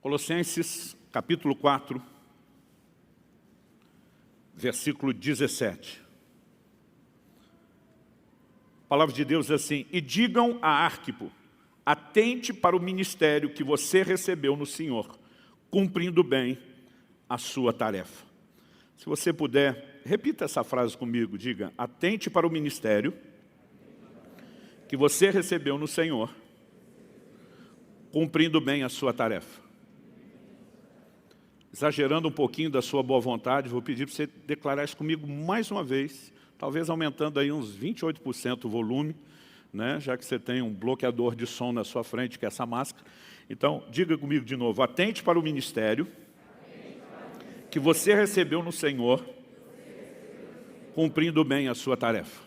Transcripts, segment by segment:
Colossenses, capítulo 4, versículo 17. A palavra de Deus diz assim: e digam a Arquipo, atente para o ministério que você recebeu no Senhor, cumprindo bem a sua tarefa. Se você puder, repita essa frase comigo, diga: atente para o ministério que você recebeu no Senhor, cumprindo bem a sua tarefa. Exagerando um pouquinho da sua boa vontade, vou pedir para você declarar isso comigo mais uma vez, talvez aumentando aí uns 28% o volume, né? Já que você tem um bloqueador de som na sua frente, que é essa máscara. Então, diga comigo de novo: atente para o ministério que você recebeu no Senhor, cumprindo bem a sua tarefa.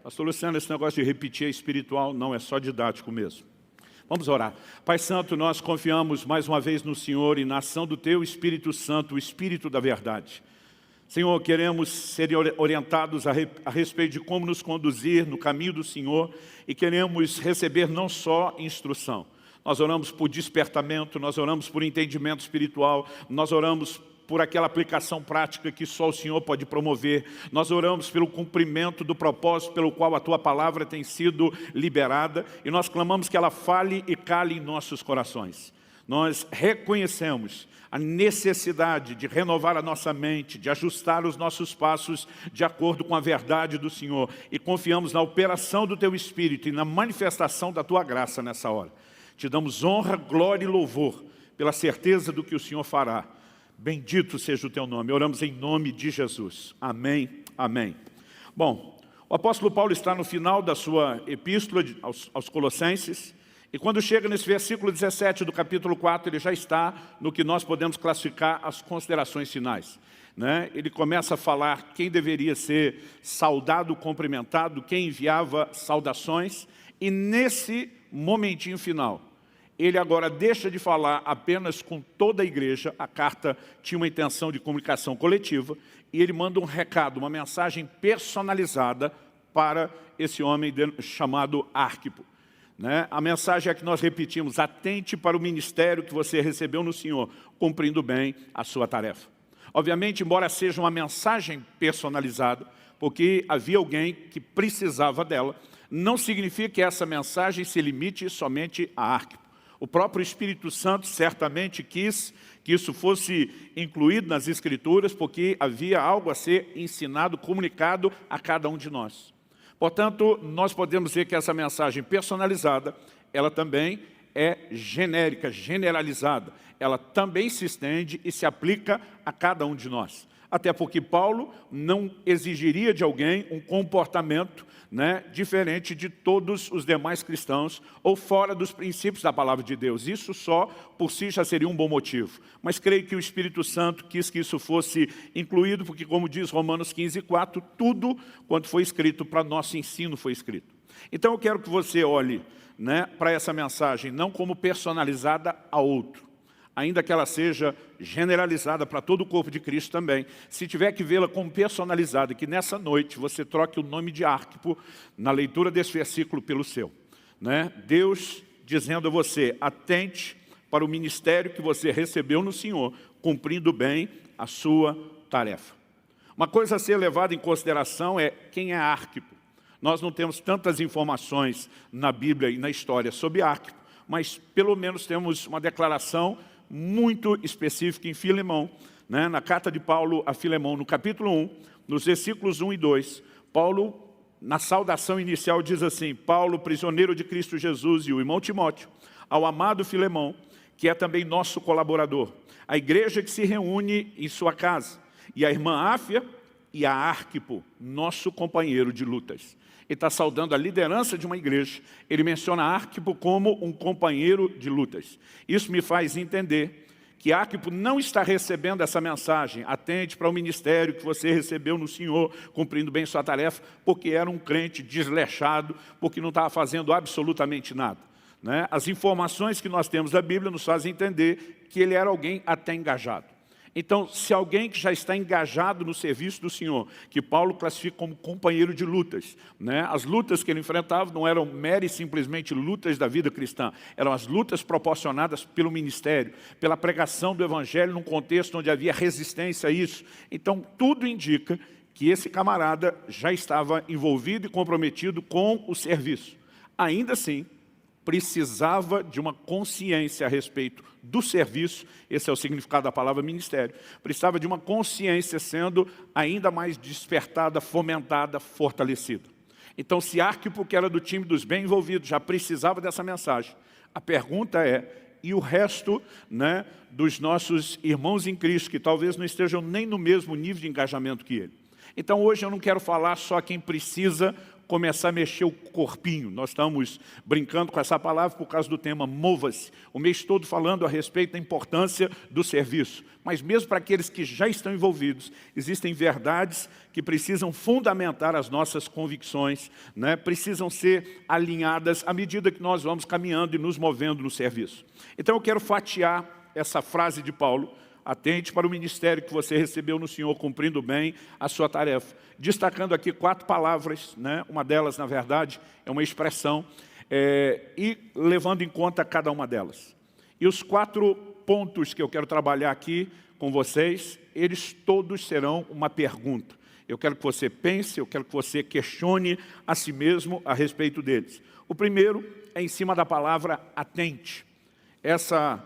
Pastor Luciano, esse negócio de repetir é espiritual, não, é só didático mesmo. Vamos orar. Pai Santo, nós confiamos mais uma vez no Senhor e na ação do Teu Espírito Santo, o Espírito da verdade. Senhor, queremos ser orientados a respeito de como nos conduzir no caminho do Senhor e queremos receber não só instrução. Nós oramos por despertamento, nós oramos por entendimento espiritual, nós oramos por aquela aplicação prática que só o Senhor pode promover. Nós oramos pelo cumprimento do propósito pelo qual a Tua palavra tem sido liberada e nós clamamos que ela fale e cale em nossos corações. Nós reconhecemos a necessidade de renovar a nossa mente, de ajustar os nossos passos de acordo com a verdade do Senhor e confiamos na operação do Teu Espírito e na manifestação da Tua graça nessa hora. Te damos honra, glória e louvor pela certeza do que o Senhor fará. Bendito seja o Teu nome. Oramos em nome de Jesus. Amém, amém. Bom, o apóstolo Paulo está no final da sua epístola aos Colossenses, e quando chega nesse versículo 17 do capítulo 4, ele já está no que nós podemos classificar as considerações finais, né? Ele começa a falar quem deveria ser saudado, cumprimentado, quem enviava saudações, e nesse momentinho final, ele agora deixa de falar apenas com toda a igreja. A carta tinha uma intenção de comunicação coletiva, e ele manda um recado, uma mensagem personalizada para esse homem chamado Arquipo. Né? A mensagem é que nós repetimos: atente para o ministério que você recebeu no Senhor, cumprindo bem a sua tarefa. Obviamente, embora seja uma mensagem personalizada, porque havia alguém que precisava dela, não significa que essa mensagem se limite somente a Arquipo. O próprio Espírito Santo certamente quis que isso fosse incluído nas Escrituras, porque havia algo a ser ensinado, comunicado a cada um de nós. Portanto, nós podemos dizer que essa mensagem personalizada, ela também é genérica, generalizada. Ela também se estende e se aplica a cada um de nós. Até porque Paulo não exigiria de alguém um comportamento, né, diferente de todos os demais cristãos ou fora dos princípios da palavra de Deus. Isso só por si já seria um bom motivo. Mas creio que o Espírito Santo quis que isso fosse incluído, porque, como diz Romanos 15:4, tudo quanto foi escrito para nosso ensino foi escrito. Então eu quero que você olhe, né, para essa mensagem não como personalizada a outro, ainda que ela seja generalizada para todo o corpo de Cristo também. Se tiver que vê-la como personalizada, que nessa noite você troque o nome de Arquipo na leitura desse versículo pelo seu, né? Deus dizendo a você: atente para o ministério que você recebeu no Senhor, cumprindo bem a sua tarefa. Uma coisa a ser levada em consideração é quem é Arquipo. Nós não temos tantas informações na Bíblia e na história sobre Arquipo, mas pelo menos temos uma declaração muito específica em Filemão, né? Na carta de Paulo a Filemão, no capítulo 1, nos versículos 1 e 2, Paulo, na saudação inicial, diz assim: Paulo, prisioneiro de Cristo Jesus, e o irmão Timóteo, ao amado Filemão, que é também nosso colaborador, a igreja que se reúne em sua casa, e a irmã Áfia e a Arquipo, nosso companheiro de lutas. Ele está saudando a liderança de uma igreja. Ele menciona Arquipo como um companheiro de lutas. Isso me faz entender que Arquipo não está recebendo essa mensagem: atente para o ministério que você recebeu no Senhor, cumprindo bem sua tarefa, porque era um crente desleixado, porque não estava fazendo absolutamente nada, né? As informações que nós temos da Bíblia nos fazem entender que ele era alguém até engajado. Então, se alguém que já está engajado no serviço do Senhor, que Paulo classifica como companheiro de lutas, né? As lutas que ele enfrentava não eram meras e simplesmente lutas da vida cristã, eram as lutas proporcionadas pelo ministério, pela pregação do Evangelho num contexto onde havia resistência a isso. Então, tudo indica que esse camarada já estava envolvido e comprometido com o serviço. Ainda assim, precisava de uma consciência a respeito do serviço, esse é o significado da palavra ministério, precisava de uma consciência sendo ainda mais despertada, fomentada, fortalecida. Então, se Arquipo, que era do time dos bem envolvidos, já precisava dessa mensagem, a pergunta é, e o resto, né, dos nossos irmãos em Cristo, que talvez não estejam nem no mesmo nível de engajamento que ele? Então, hoje eu não quero falar só quem precisa começar a mexer o corpinho. Nós estamos brincando com essa palavra por causa do tema Mova-se. O mês todo falando a respeito da importância do serviço. Mas mesmo para aqueles que já estão envolvidos, existem verdades que precisam fundamentar as nossas convicções, né? Precisam ser alinhadas à medida que nós vamos caminhando e nos movendo no serviço. Então eu quero fatiar essa frase de Paulo. Atente para o ministério que você recebeu no Senhor, cumprindo bem a sua tarefa. Destacando aqui 4 palavras, né? Uma delas, na verdade, é uma expressão, e levando em conta cada uma delas. E os 4 pontos que eu quero trabalhar aqui com vocês, eles todos serão uma pergunta. Eu quero que você pense, eu quero que você questione a si mesmo a respeito deles. O primeiro é em cima da palavra atente. Essa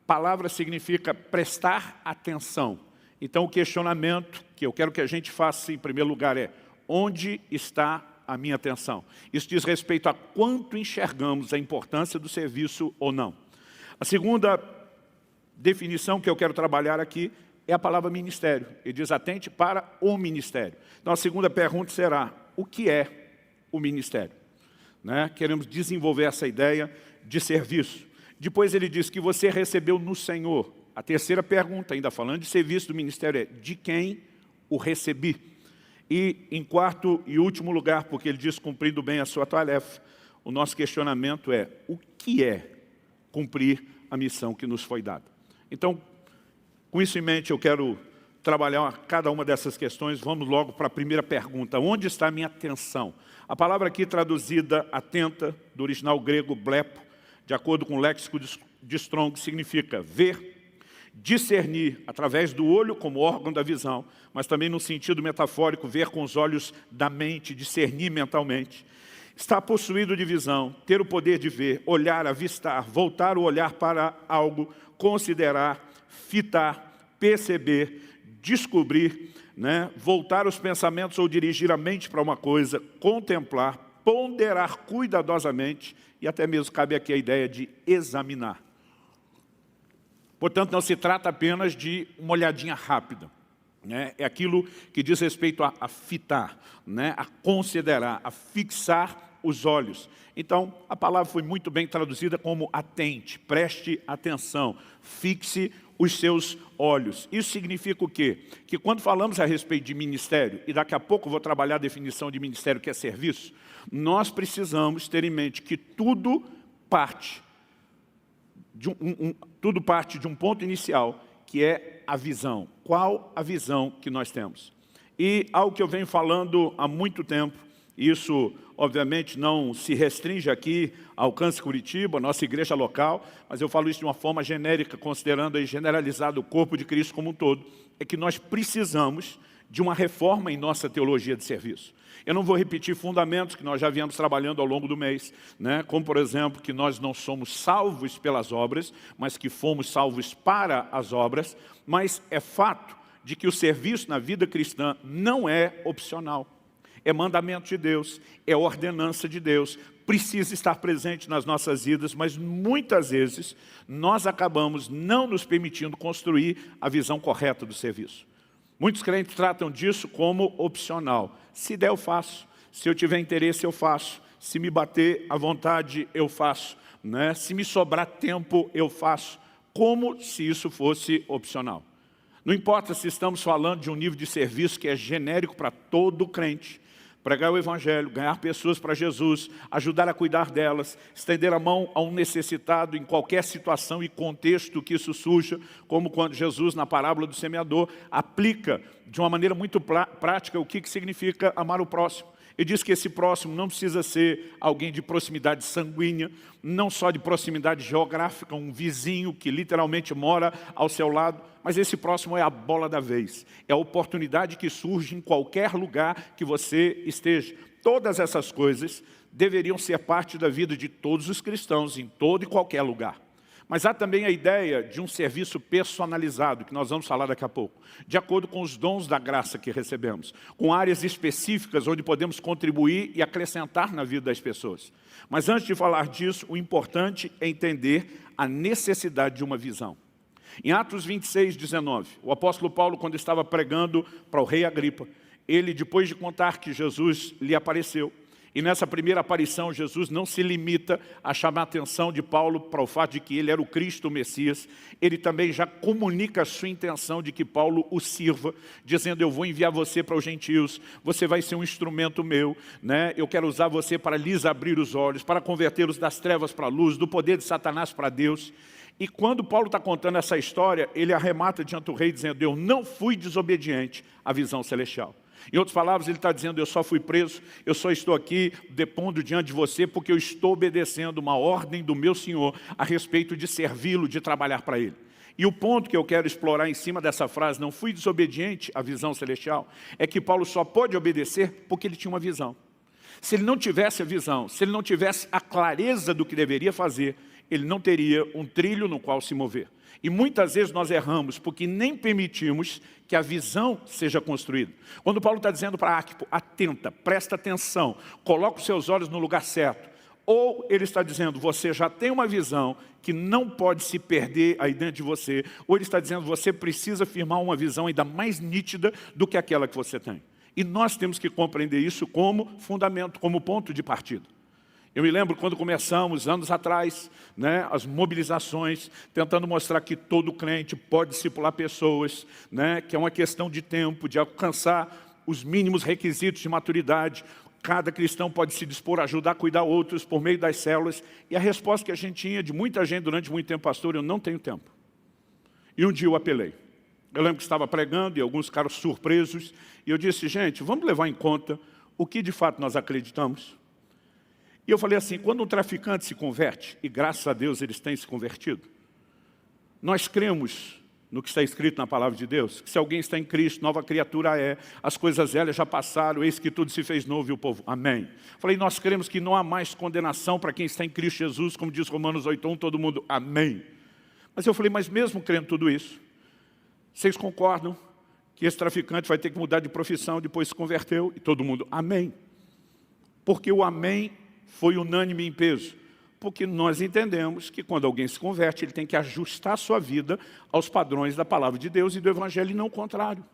palavra significa prestar atenção. Então, o questionamento que eu quero que a gente faça, em primeiro lugar, é: onde está a minha atenção? Isso diz respeito a quanto enxergamos a importância do serviço ou não. A segunda definição que eu quero trabalhar aqui é a palavra ministério. Ele diz: atente para o ministério. Então, a segunda pergunta será: o que é o ministério? Né? Queremos desenvolver essa ideia de serviço. Depois ele diz que você recebeu no Senhor. A terceira pergunta, ainda falando de serviço do ministério, é: de quem o recebi? E em quarto e último lugar, porque ele diz cumprindo bem a sua tarefa, o nosso questionamento é: o que é cumprir a missão que nos foi dada? Então, com isso em mente, eu quero trabalhar cada uma dessas questões. Vamos logo para a primeira pergunta: onde está a minha atenção? A palavra aqui traduzida atenta, do original grego blepo, de acordo com o léxico de Strong, significa ver, discernir através do olho como órgão da visão, mas também no sentido metafórico, ver com os olhos da mente, discernir mentalmente. Estar possuído de visão, ter o poder de ver, olhar, avistar, voltar o olhar para algo, considerar, fitar, perceber, descobrir, né? Voltar os pensamentos ou dirigir a mente para uma coisa, contemplar, ponderar cuidadosamente, e até mesmo cabe aqui a ideia de examinar. Portanto, não se trata apenas de uma olhadinha rápida, né? É aquilo que diz respeito a fitar, né? A considerar, a fixar os olhos. Então, a palavra foi muito bem traduzida como atente, preste atenção, fixe os seus olhos. Isso significa o quê? Que quando falamos a respeito de ministério, e daqui a pouco eu vou trabalhar a definição de ministério, que é serviço, nós precisamos ter em mente que tudo parte de um ponto inicial, que é a visão. Qual a visão que nós temos? E algo que eu venho falando há muito tempo, isso obviamente não se restringe aqui ao Alcance Curitiba, nossa igreja local, mas eu falo isso de uma forma genérica, considerando aí generalizado o corpo de Cristo como um todo, é que nós precisamos de uma reforma em nossa teologia de serviço. Eu não vou repetir fundamentos que nós já viemos trabalhando ao longo do mês, né? Como, por exemplo, que nós não somos salvos pelas obras, mas que fomos salvos para as obras, mas é fato de que o serviço na vida cristã não é opcional. É mandamento de Deus, é ordenança de Deus, precisa estar presente nas nossas vidas, mas muitas vezes nós acabamos não nos permitindo construir a visão correta do serviço. Muitos crentes tratam disso como opcional. Se der, eu faço. Se eu tiver interesse, eu faço. Se me bater à vontade, eu faço, né? Se me sobrar tempo, eu faço. Como se isso fosse opcional. Não importa se estamos falando de um nível de serviço que é genérico para todo crente. pregar o Evangelho, ganhar pessoas para Jesus, ajudar a cuidar delas, estender a mão a um necessitado em qualquer situação e contexto que isso surja, como quando Jesus, na parábola do semeador, aplica de uma maneira muito prática o que significa amar o próximo. Ele diz que esse próximo não precisa ser alguém de proximidade sanguínea, não só de proximidade geográfica, um vizinho que literalmente mora ao seu lado, mas esse próximo é a bola da vez. É a oportunidade que surge em qualquer lugar que você esteja. Todas essas coisas deveriam ser parte da vida de todos os cristãos, em todo e qualquer lugar. Mas há também a ideia de um serviço personalizado, que nós vamos falar daqui a pouco, de acordo com os dons da graça que recebemos, com áreas específicas onde podemos contribuir e acrescentar na vida das pessoas. Mas antes de falar disso, o importante é entender a necessidade de uma visão. Em Atos 26, 19, o apóstolo Paulo, quando estava pregando para o rei Agripa, ele, depois de contar que Jesus lhe apareceu, e nessa primeira aparição, Jesus não se limita a chamar a atenção de Paulo para o fato de que ele era o Cristo, o Messias. Ele também já comunica a sua intenção de que Paulo o sirva, dizendo, eu vou enviar você para os gentios, você vai ser um instrumento meu, né? Eu quero usar você para lhes abrir os olhos, para convertê-los das trevas para a luz, do poder de Satanás para Deus. E quando Paulo está contando essa história, ele arremata diante do rei, dizendo, eu não fui desobediente à visão celestial. Em outras palavras, ele está dizendo, eu só fui preso, eu só estou aqui depondo diante de você porque eu estou obedecendo uma ordem do meu Senhor a respeito de servi-lo, de trabalhar para Ele. E o ponto que eu quero explorar em cima dessa frase, não fui desobediente à visão celestial, é que Paulo só pode obedecer porque ele tinha uma visão. Se ele não tivesse a visão, se ele não tivesse a clareza do que deveria fazer, ele não teria um trilho no qual se mover. E muitas vezes nós erramos porque nem permitimos que a visão seja construída. Quando Paulo está dizendo para Arquipo, atenta, presta atenção, coloca os seus olhos no lugar certo. Ou ele está dizendo, você já tem uma visão que não pode se perder aí dentro de você. Ou ele está dizendo, você precisa firmar uma visão ainda mais nítida do que aquela que você tem. E nós temos que compreender isso como fundamento, como ponto de partida. Eu me lembro quando começamos, anos atrás, né, as mobilizações, tentando mostrar que todo crente pode discipular pessoas, né, que é uma questão de tempo, de alcançar os mínimos requisitos de maturidade. Cada cristão pode se dispor a ajudar a cuidar outros por meio das células. E a resposta que a gente tinha de muita gente durante muito tempo, pastor, eu não tenho tempo. E um dia eu apelei. Eu lembro que estava pregando e alguns ficaram surpresos. E eu disse, gente, vamos levar em conta o que de fato nós acreditamos. E eu falei assim, quando um traficante se converte, e graças a Deus eles têm se convertido, nós cremos no que está escrito na palavra de Deus, que se alguém está em Cristo, nova criatura é, as coisas velhas já passaram, eis que tudo se fez novo e o povo, amém. Falei, nós cremos que não há mais condenação para quem está em Cristo Jesus, como diz Romanos 8:1, todo mundo, amém. Mas eu falei, mas mesmo crendo tudo isso, vocês concordam que esse traficante vai ter que mudar de profissão, depois se converteu, e todo mundo, amém. Porque o amém foi unânime em peso, porque nós entendemos que quando alguém se converte, ele tem que ajustar a sua vida aos padrões da palavra de Deus e do Evangelho, e não o contrário.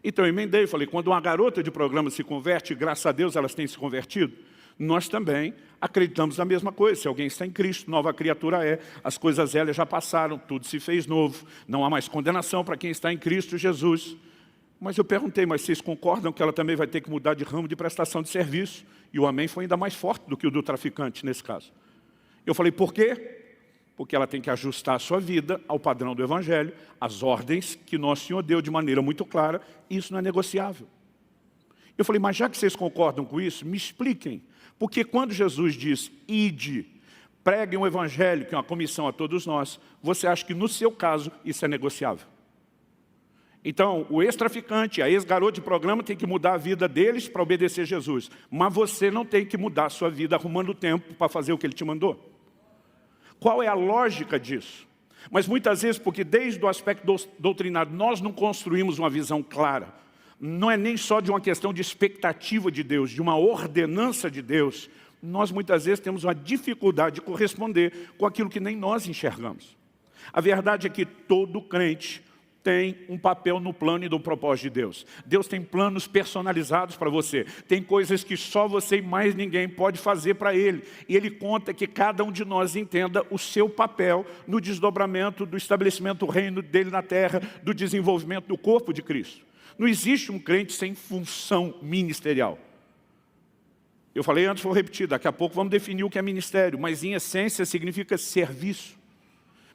Então eu emendei, falei, quando uma garota de programa se converte, graças a Deus elas têm se convertido, nós também acreditamos na mesma coisa. Se alguém está em Cristo, nova criatura é, as coisas velhas já passaram, tudo se fez novo, não há mais condenação para quem está em Cristo Jesus. Mas eu perguntei, mas vocês concordam que ela também vai ter que mudar de ramo de prestação de serviço? E o amém foi ainda mais forte do que o do traficante nesse caso. Eu falei, por quê? Porque ela tem que ajustar a sua vida ao padrão do Evangelho, às ordens que nosso Senhor deu de maneira muito clara, e isso não é negociável. Eu falei, mas já que vocês concordam com isso, me expliquem. Porque quando Jesus diz, ide, preguem o Evangelho, que é uma comissão a todos nós, você acha que no seu caso isso é negociável? Então, o ex-traficante, a ex-garoto de programa tem que mudar a vida deles para obedecer Jesus. Mas você não tem que mudar a sua vida arrumando tempo para fazer o que Ele te mandou. Qual é a lógica disso? Mas muitas vezes, porque desde o aspecto doutrinário, nós não construímos uma visão clara. Não é nem só de uma questão de expectativa de Deus, de uma ordenança de Deus. Nós muitas vezes temos uma dificuldade de corresponder com aquilo que nem nós enxergamos. A verdade é que todo crente tem um papel no plano e no propósito de Deus. Deus tem planos personalizados para você. Tem coisas que só você e mais ninguém pode fazer para Ele. E Ele conta que cada um de nós entenda o seu papel no desdobramento do estabelecimento do reino dEle na terra, do desenvolvimento do corpo de Cristo. Não existe um crente sem função ministerial. Eu falei antes, vou repetir, daqui a pouco vamos definir o que é ministério, mas em essência significa serviço.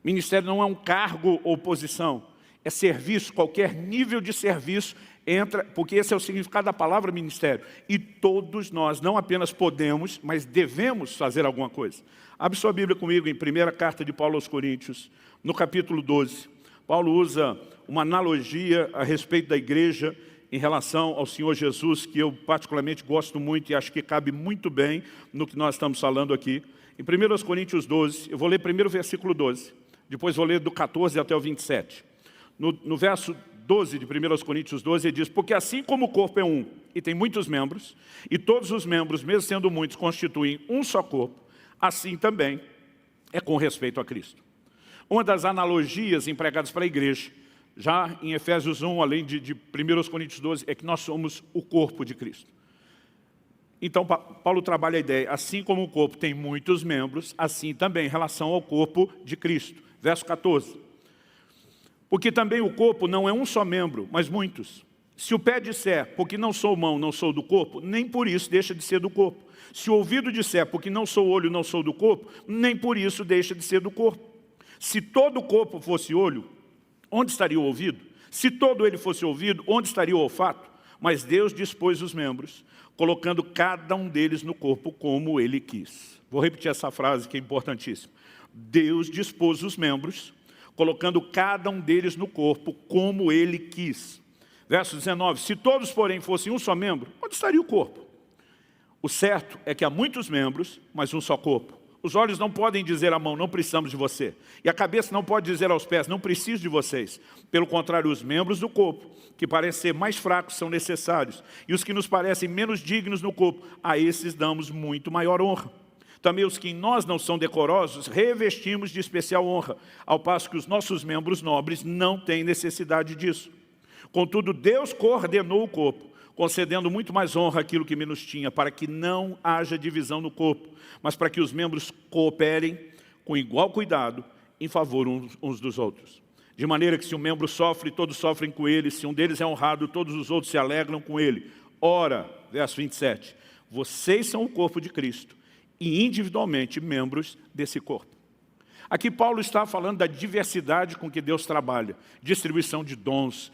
Ministério não é um cargo ou posição, é serviço, qualquer nível de serviço entra, porque esse é o significado da palavra ministério. E todos nós não apenas podemos, mas devemos fazer alguma coisa. Abre sua Bíblia comigo em 1ª carta de Paulo aos Coríntios, no capítulo 12. Paulo usa uma analogia a respeito da igreja em relação ao Senhor Jesus, que eu particularmente gosto muito e acho que cabe muito bem no que nós estamos falando aqui. Em 1 Coríntios 12, eu vou ler primeiro o versículo 12, depois vou ler do 14 até o 27. No verso 12 de 1 Coríntios 12, ele diz: porque assim como o corpo é um e tem muitos membros, e todos os membros, mesmo sendo muitos, constituem um só corpo, assim também é com respeito a Cristo. Uma das analogias empregadas para a igreja, já em Efésios 1, além de 1 Coríntios 12, é que nós somos o corpo de Cristo. Então, Paulo trabalha a ideia, assim como o corpo tem muitos membros, assim também em relação ao corpo de Cristo. Verso 14. Porque também o corpo não é um só membro, mas muitos. Se o pé disser, porque não sou mão, não sou do corpo, nem por isso deixa de ser do corpo. Se o ouvido disser, porque não sou olho, não sou do corpo, nem por isso deixa de ser do corpo. Se todo o corpo fosse olho, onde estaria o ouvido? Se todo ele fosse ouvido, onde estaria o olfato? Mas Deus dispôs os membros, colocando cada um deles no corpo como Ele quis. Vou repetir essa frase que é importantíssima. Deus dispôs os membros, colocando cada um deles no corpo como Ele quis. Verso 19. Se todos, porém, fossem um só membro, onde estaria o corpo? O certo é que há muitos membros, mas um só corpo. Os olhos não podem dizer à mão, não precisamos de você. E a cabeça não pode dizer aos pés, não preciso de vocês. Pelo contrário, os membros do corpo, que parecem ser mais fracos, são necessários. E os que nos parecem menos dignos no corpo, a esses damos muito maior honra. Também os que em nós não são decorosos, revestimos de especial honra, ao passo que os nossos membros nobres não têm necessidade disso. Contudo, Deus coordenou o corpo, concedendo muito mais honra àquilo que menos tinha, para que não haja divisão no corpo, mas para que os membros cooperem com igual cuidado em favor uns dos outros. De maneira que se um membro sofre, todos sofrem com ele, se um deles é honrado, todos os outros se alegram com ele. Ora, verso 27, vocês são o corpo de Cristo, e individualmente membros desse corpo. Aqui Paulo está falando da diversidade com que Deus trabalha, distribuição de dons,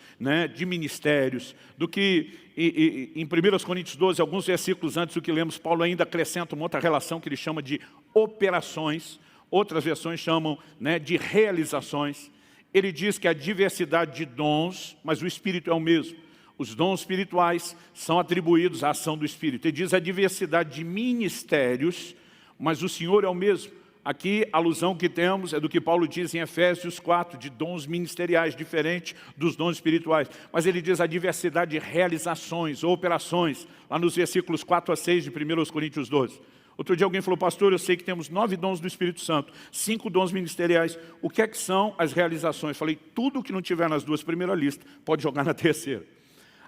de ministérios, do que em 1 Coríntios 12, alguns versículos antes do que lemos, Paulo ainda acrescenta uma outra relação que ele chama de operações, outras versões chamam de realizações. Ele diz que a diversidade de dons, mas o Espírito é o mesmo. Os dons espirituais são atribuídos à ação do Espírito. Ele diz a diversidade de ministérios, mas o Senhor é o mesmo. Aqui a alusão que temos é do que Paulo diz em Efésios 4, de dons ministeriais, diferente dos dons espirituais. Mas ele diz a diversidade de realizações ou operações, lá nos versículos 4 a 6 de 1 Coríntios 12. Outro dia alguém falou, pastor, eu sei que temos 9 dons do Espírito Santo, 5 dons ministeriais. O que é que são as realizações? Falei, tudo que não tiver nas 2 primeiras listas, pode jogar na 3ª.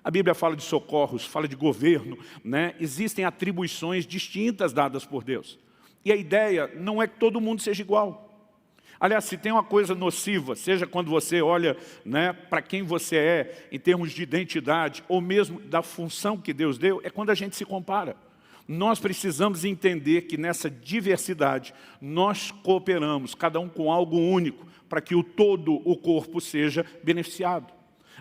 A Bíblia fala de socorros, fala de governo, Existem atribuições distintas dadas por Deus. E a ideia não é que todo mundo seja igual. Aliás, se tem uma coisa nociva, seja quando você olha para quem você é, em termos de identidade, ou mesmo da função que Deus deu, é quando a gente se compara. Nós precisamos entender que nessa diversidade, nós cooperamos, cada um com algo único, para que o todo, o corpo, seja beneficiado.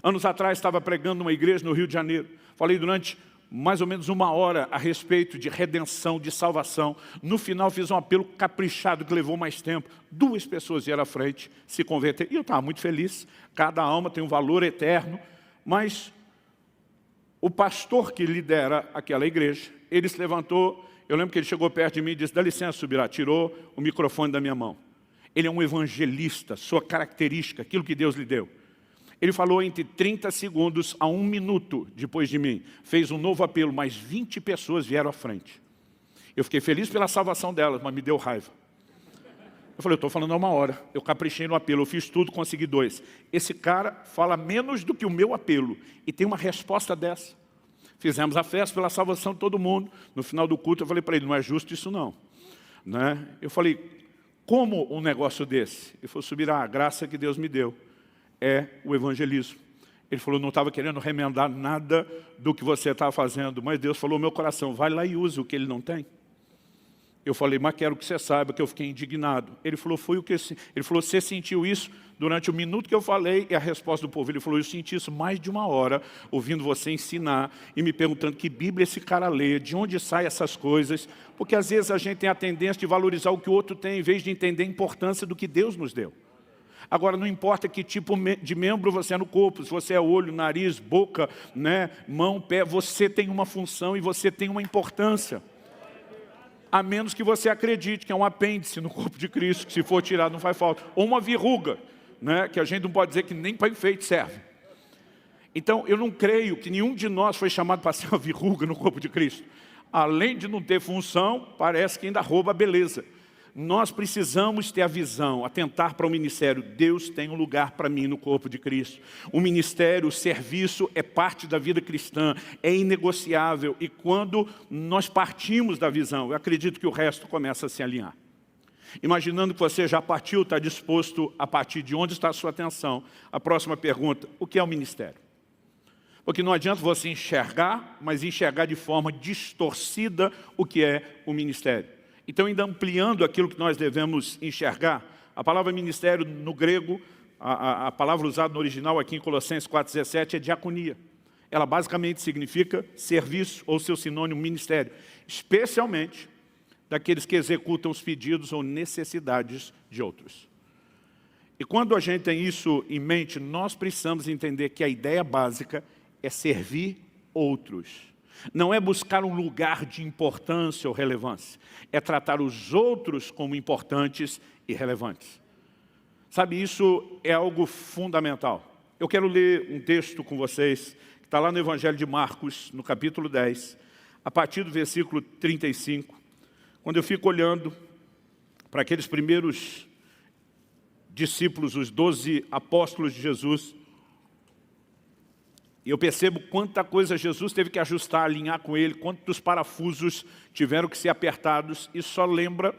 Anos atrás, estava pregando numa igreja no Rio de Janeiro. Falei durante mais ou menos 1 hora a respeito de redenção, de salvação. No final fiz um apelo caprichado que levou mais tempo. 2 pessoas vieram à frente, se converteram. E eu estava muito feliz. Cada alma tem um valor eterno. Mas o pastor que lidera aquela igreja, ele se levantou. Eu lembro que ele chegou perto de mim e disse, dá licença, Subirá. Tirou o microfone da minha mão. Ele é um evangelista, sua característica, aquilo que Deus lhe deu. Ele falou entre 30 segundos a 1 minuto depois de mim. Fez um novo apelo, mas 20 pessoas vieram à frente. Eu fiquei feliz pela salvação delas, mas me deu raiva. Eu falei, eu estou falando há 1 hora. Eu caprichei no apelo, eu fiz tudo, consegui 2. Esse cara fala menos do que o meu apelo. E tem uma resposta dessa. Fizemos a festa pela salvação de todo mundo. No final do culto eu falei para ele, não é justo isso não. Eu falei, como um negócio desse? Ele falou, Subirá, a graça que Deus me deu é o evangelismo. Ele falou, não estava querendo remendar nada do que você estava fazendo, mas Deus falou, meu coração, vai lá e use o que ele não tem. Eu falei, mas quero que você saiba que eu fiquei indignado. Ele falou, foi o que... Ele falou, você sentiu isso durante o minuto que eu falei e a resposta do povo. Ele falou, eu senti isso mais de 1 hora, ouvindo você ensinar e me perguntando que Bíblia esse cara lê, de onde saem essas coisas. Porque às vezes a gente tem a tendência de valorizar o que o outro tem, em vez de entender a importância do que Deus nos deu. Agora, não importa que tipo de membro você é no corpo, se você é olho, nariz, boca, né, mão, pé, você tem uma função e você tem uma importância. A menos que você acredite que é um apêndice no corpo de Cristo, que se for tirado não faz falta. Ou uma verruga, né, que a gente não pode dizer que nem para enfeite serve. Então, eu não creio que nenhum de nós foi chamado para ser uma verruga no corpo de Cristo. Além de não ter função, parece que ainda rouba a beleza. Nós precisamos ter a visão, atentar para o ministério. Deus tem um lugar para mim no corpo de Cristo. O ministério, o serviço é parte da vida cristã, é inegociável. E quando nós partimos da visão, eu acredito que o resto começa a se alinhar. Imaginando que você já partiu, está disposto a partir de onde está a sua atenção. A próxima pergunta, o que é o ministério? Porque não adianta você enxergar, mas enxergar de forma distorcida o que é o ministério. Então, ainda ampliando aquilo que nós devemos enxergar, a palavra ministério no grego, a palavra usada no original aqui em Colossenses 4,17 é diaconia. Ela basicamente significa serviço ou seu sinônimo ministério, especialmente daqueles que executam os pedidos ou necessidades de outros. E quando a gente tem isso em mente, nós precisamos entender que a ideia básica é servir outros. Não é buscar um lugar de importância ou relevância. É tratar os outros como importantes e relevantes. Sabe, isso é algo fundamental. Eu quero ler um texto com vocês, que está lá no Evangelho de Marcos, no capítulo 10, a partir do versículo 35, quando eu fico olhando para aqueles primeiros discípulos, os 12 apóstolos de Jesus, e eu percebo quanta coisa Jesus teve que ajustar, alinhar com ele, quantos parafusos tiveram que ser apertados, e só lembra,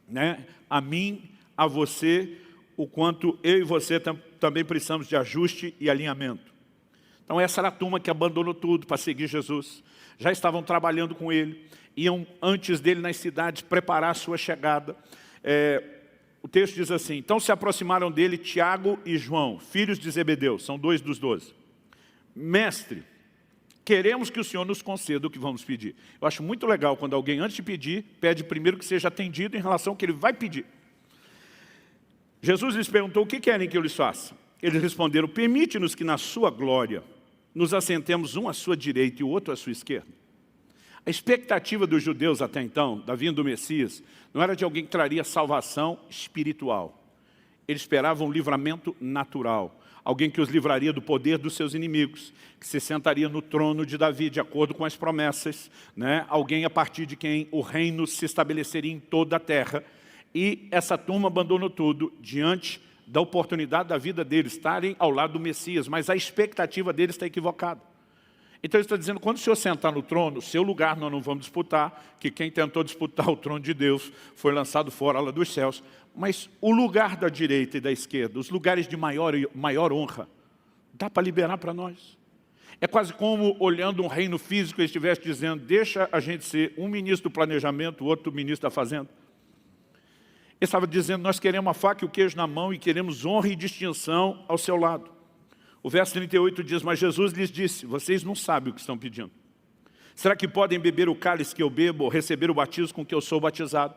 né, a mim, a você, o quanto eu e você também precisamos de ajuste e alinhamento. Então essa era a turma que abandonou tudo para seguir Jesus. Já estavam trabalhando com ele, iam antes dele nas cidades preparar a sua chegada. O texto diz assim, então se aproximaram dele Tiago e João, filhos de Zebedeu, são 2 dos 12. Mestre, queremos que o Senhor nos conceda o que vamos pedir. Eu acho muito legal quando alguém, antes de pedir, pede primeiro que seja atendido em relação ao que ele vai pedir. Jesus lhes perguntou, o que querem que eu lhes faça? Eles responderam, permite-nos que na sua glória nos assentemos um à sua direita e o outro à sua esquerda. A expectativa dos judeus até então, da vinda do Messias, não era de alguém que traria salvação espiritual. Eles esperavam um livramento natural. Alguém que os livraria do poder dos seus inimigos, que se sentaria no trono de Davi, de acordo com as promessas, né? Alguém a partir de quem o reino se estabeleceria em toda a terra. E essa turma abandonou tudo diante da oportunidade da vida deles, estarem ao lado do Messias, mas a expectativa deles está equivocada. Então ele está dizendo, quando o Senhor sentar no trono, seu lugar nós não vamos disputar, que quem tentou disputar o trono de Deus foi lançado fora lá dos céus. Mas o lugar da direita e da esquerda, os lugares de maior honra, dá para liberar para nós. É quase como olhando um reino físico e estivesse dizendo, deixa a gente ser um ministro do planejamento, o outro ministro da fazenda. Ele estava dizendo, nós queremos a faca e o queijo na mão e queremos honra e distinção ao seu lado. O verso 38 diz, mas Jesus lhes disse, vocês não sabem o que estão pedindo. Será que podem beber o cálice que eu bebo ou receber o batismo com que eu sou batizado?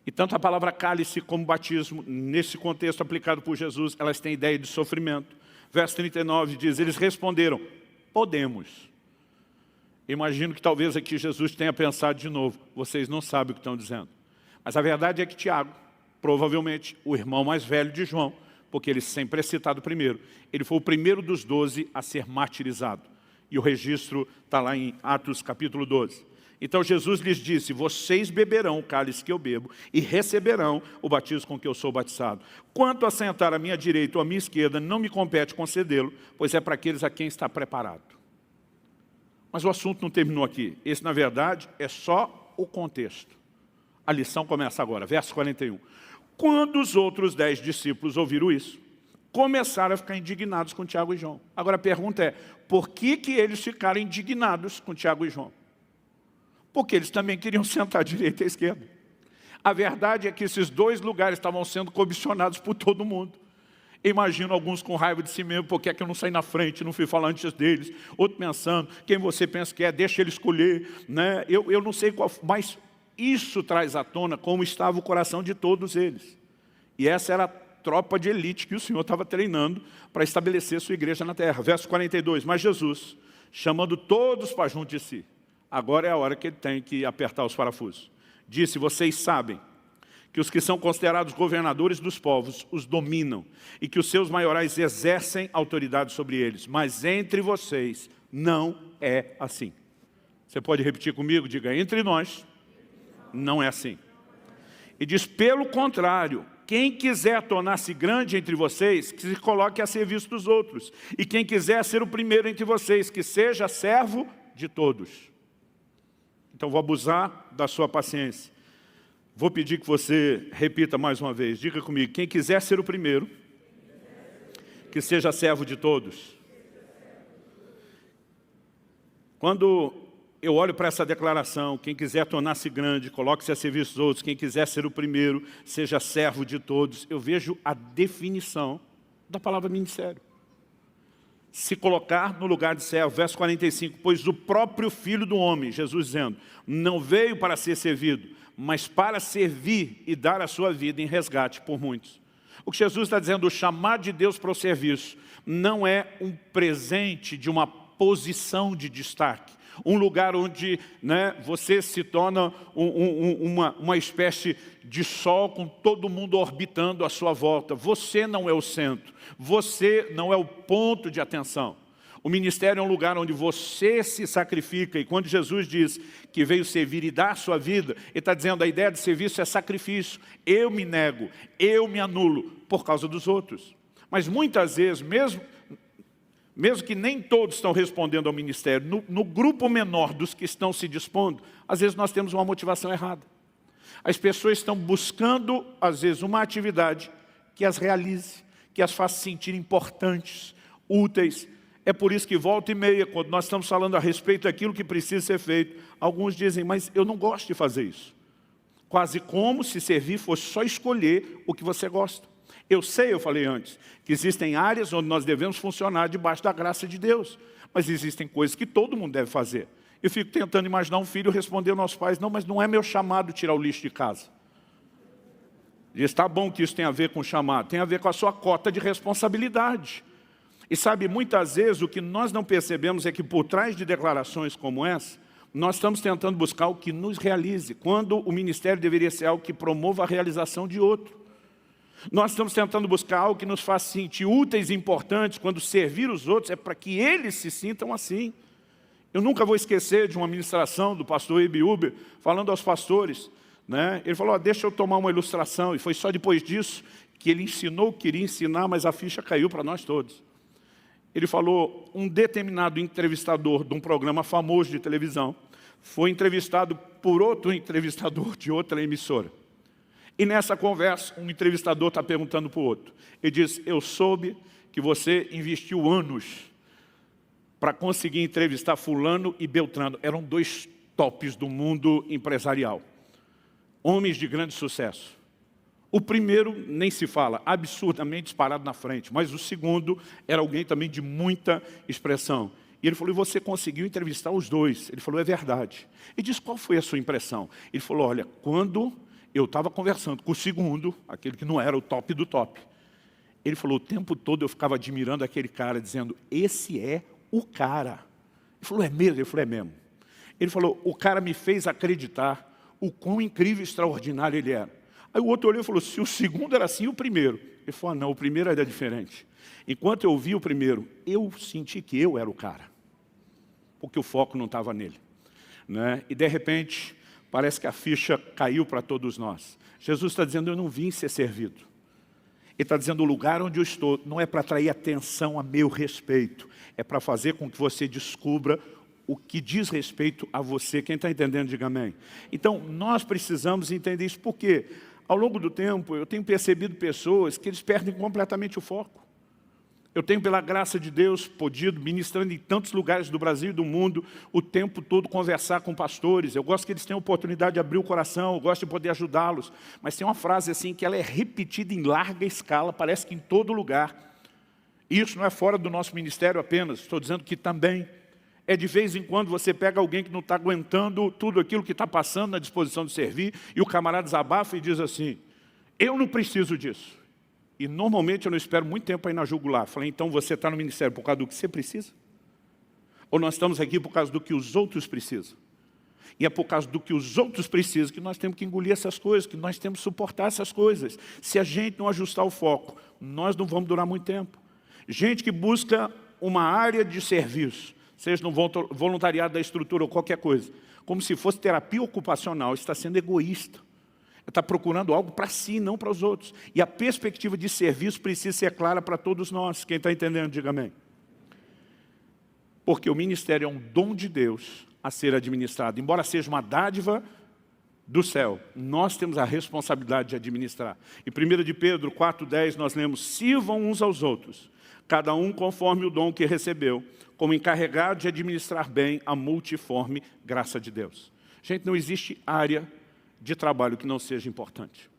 E tanto a palavra cálice como batismo, nesse contexto aplicado por Jesus, elas têm ideia de sofrimento. Verso 39 diz, eles responderam, podemos. Imagino que talvez aqui Jesus tenha pensado de novo, vocês não sabem o que estão dizendo. Mas a verdade é que Tiago, provavelmente o irmão mais velho de João, porque ele sempre é citado primeiro, ele foi o primeiro dos 12 a ser martirizado. E o registro está lá em Atos capítulo 12. Então Jesus lhes disse, vocês beberão o cálice que eu bebo e receberão o batismo com que eu sou batizado. Quanto a sentar à minha direita ou à minha esquerda, não me compete concedê-lo, pois é para aqueles a quem está preparado. Mas o assunto não terminou aqui. Esse, na verdade, é só o contexto. A lição começa agora, verso 41. Quando os outros 10 discípulos ouviram isso, começaram a ficar indignados com Tiago e João. Agora a pergunta é, por que eles ficaram indignados com Tiago e João? Porque eles também queriam sentar à direita e à esquerda. A verdade é que esses dois lugares estavam sendo comissionados por todo mundo. Imagino alguns com raiva de si mesmo, por que é que eu não saí na frente, não fui falar antes deles? Outro pensando, quem você pensa que é, deixa ele escolher. Né? Eu não sei qual, mas isso traz à tona como estava o coração de todos eles. E essa era a tropa de elite que o Senhor estava treinando para estabelecer sua igreja na terra. Verso 42, mas Jesus, chamando todos para junto de si, agora é a hora que ele tem que apertar os parafusos. Disse, vocês sabem que os que são considerados governadores dos povos os dominam e que os seus maiorais exercem autoridade sobre eles. Mas entre vocês não é assim. Você pode repetir comigo? Diga, entre nós não é assim. E diz, pelo contrário, quem quiser tornar-se grande entre vocês, que se coloque a serviço dos outros. E quem quiser ser o primeiro entre vocês, que seja servo de todos. Então vou abusar da sua paciência. Vou pedir que você repita mais uma vez. Diga comigo, quem quiser ser o primeiro, que seja servo de todos. Quando eu olho para essa declaração, quem quiser tornar-se grande, coloque-se a serviço dos outros, quem quiser ser o primeiro, seja servo de todos, eu vejo a definição da palavra ministério. Se colocar no lugar de servo, verso 45, pois o próprio Filho do Homem, Jesus dizendo, não veio para ser servido, mas para servir e dar a sua vida em resgate por muitos. O que Jesus está dizendo, o chamado de Deus para o serviço, não é um presente de uma posição de destaque, um lugar onde você se torna uma espécie de sol com todo mundo orbitando à sua volta. Você não é o centro, você não é o ponto de atenção. O ministério é um lugar onde você se sacrifica, e quando Jesus diz que veio servir e dar a sua vida, Ele está dizendo a ideia de serviço é sacrifício. Eu me nego, eu me anulo por causa dos outros. Mas muitas vezes, mesmo que nem todos estão respondendo ao ministério, no grupo menor dos que estão se dispondo, às vezes nós temos uma motivação errada. As pessoas estão buscando, às vezes, uma atividade que as realize, que as faça sentir importantes, úteis. É por isso que volta e meia, quando nós estamos falando a respeito daquilo que precisa ser feito, alguns dizem, mas eu não gosto de fazer isso. Quase como se servir fosse só escolher o que você gosta. Eu sei, eu falei antes, que existem áreas onde nós devemos funcionar debaixo da graça de Deus. Mas existem coisas que todo mundo deve fazer. Eu fico tentando imaginar um filho responder aos nossos pais, não, mas não é meu chamado tirar o lixo de casa. Diz, está bom que isso tem a ver com chamado, tem a ver com a sua cota de responsabilidade. E sabe, muitas vezes o que nós não percebemos é que por trás de declarações como essa, nós estamos tentando buscar o que nos realize, quando o ministério deveria ser algo que promova a realização de outro. Nós estamos tentando buscar algo que nos faça sentir úteis e importantes, quando servir os outros é para que eles se sintam assim. Eu nunca vou esquecer de uma ministração do pastor Ibiúber, falando aos pastores, ele falou, deixa eu tomar uma ilustração, e foi só depois disso que ele ensinou o que queria ensinar, mas a ficha caiu para nós todos. Ele falou, um determinado entrevistador de um programa famoso de televisão foi entrevistado por outro entrevistador de outra emissora. E nessa conversa, um entrevistador está perguntando para o outro. Ele diz, eu soube que você investiu anos para conseguir entrevistar fulano e Beltrano. Eram dois tops do mundo empresarial. Homens de grande sucesso. O primeiro, nem se fala, absurdamente disparado na frente. Mas o segundo era alguém também de muita expressão. E ele falou, e você conseguiu entrevistar os dois? Ele falou, é verdade. E disse, qual foi a sua impressão? Ele falou, olha, quando eu estava conversando com o segundo, aquele que não era o top do top, ele falou, o tempo todo eu ficava admirando aquele cara, dizendo, esse é o cara. Ele falou, é mesmo? Ele falou, é mesmo. Ele falou, o cara me fez acreditar o quão incrível e extraordinário ele era. Aí o outro olhou e falou, se o segundo era assim, o primeiro. Ele falou, não, o primeiro era diferente. Enquanto eu vi o primeiro, eu senti que eu era o cara. Porque o foco não estava nele. E de repente, parece que a ficha caiu para todos nós. Jesus está dizendo, eu não vim ser servido. Ele está dizendo, o lugar onde eu estou não é para atrair atenção a meu respeito. É para fazer com que você descubra o que diz respeito a você. Quem está entendendo, diga amém. Então, nós precisamos entender isso. Por quê? Ao longo do tempo, eu tenho percebido pessoas que eles perdem completamente o foco. Eu tenho, pela graça de Deus, podido, ministrando em tantos lugares do Brasil e do mundo, o tempo todo conversar com pastores. Eu gosto que eles tenham a oportunidade de abrir o coração, eu gosto de poder ajudá-los. Mas tem uma frase assim que ela é repetida em larga escala, parece que em todo lugar. Isso não é fora do nosso ministério apenas, estou dizendo que também. É de vez em quando você pega alguém que não está aguentando tudo aquilo que está passando na disposição de servir, e o camarada desabafa e diz assim, eu não preciso disso. E normalmente eu não espero muito tempo para ir na jugular. Falei, então você está no ministério por causa do que você precisa? Ou nós estamos aqui por causa do que os outros precisam? E é por causa do que os outros precisam que nós temos que engolir essas coisas, que nós temos que suportar essas coisas. Se a gente não ajustar o foco, nós não vamos durar muito tempo. Gente que busca uma área de serviço, seja no voluntariado da estrutura ou qualquer coisa, como se fosse terapia ocupacional, está sendo egoísta. Está procurando algo para si, não para os outros. E a perspectiva de serviço precisa ser clara para todos nós. Quem está entendendo, diga amém. Porque o ministério é um dom de Deus a ser administrado. Embora seja uma dádiva do céu, nós temos a responsabilidade de administrar. Em 1 de Pedro 4,10 nós lemos, sirvam uns aos outros, cada um conforme o dom que recebeu, como encarregado de administrar bem a multiforme graça de Deus. Gente, não existe área de trabalho que não seja importante.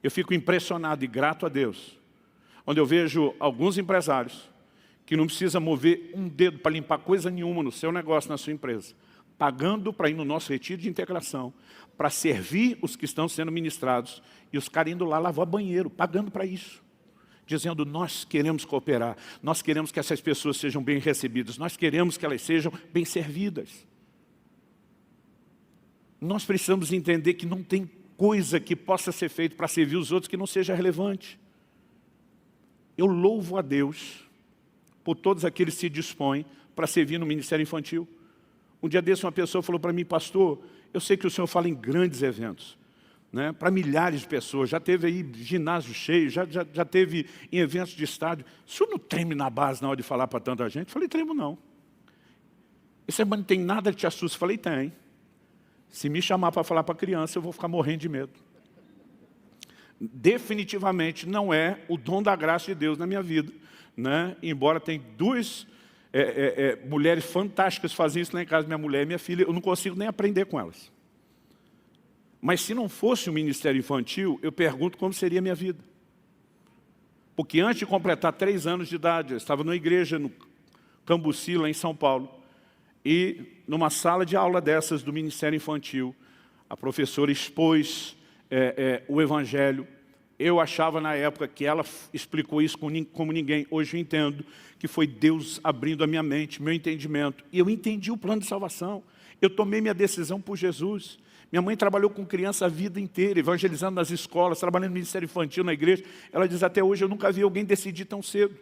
Eu fico impressionado e grato a Deus, onde eu vejo alguns empresários que não precisam mover um dedo para limpar coisa nenhuma no seu negócio, na sua empresa, pagando para ir no nosso retiro de integração, para servir os que estão sendo ministrados, e os caras indo lá lavar banheiro, pagando para isso. Dizendo, nós queremos cooperar, nós queremos que essas pessoas sejam bem recebidas, nós queremos que elas sejam bem servidas. Nós precisamos entender que não tem coisa que possa ser feita para servir os outros que não seja relevante. Eu louvo a Deus por todos aqueles que se dispõem para servir no ministério infantil. Um dia desse uma pessoa falou para mim, pastor, eu sei que o senhor fala em grandes eventos, né, para milhares de pessoas, já teve aí ginásio cheio, já teve em eventos de estádio. O senhor não treme na base na hora de falar para tanta gente? Eu falei, tremo não. Esse não tem nada que te assuste? Eu falei, tem. Se me chamar para falar para criança, eu vou ficar morrendo de medo. Definitivamente não é o dom da graça de Deus na minha vida, né? Embora tenha duas mulheres fantásticas fazendo isso lá em casa, minha mulher e minha filha, eu não consigo nem aprender com elas. Mas se não fosse o ministério infantil, eu pergunto como seria a minha vida. Porque antes de completar 3 anos de idade, eu estava numa igreja no Cambuci, lá em São Paulo, e numa sala de aula dessas do Ministério Infantil, a professora expôs o Evangelho. Eu achava na época que ela explicou isso como ninguém. Hoje eu entendo que foi Deus abrindo a minha mente, meu entendimento. E eu entendi o plano de salvação. Eu tomei minha decisão por Jesus. Minha mãe trabalhou com criança a vida inteira, evangelizando nas escolas, trabalhando no Ministério Infantil, na igreja. Ela diz, até hoje eu nunca vi alguém decidir tão cedo.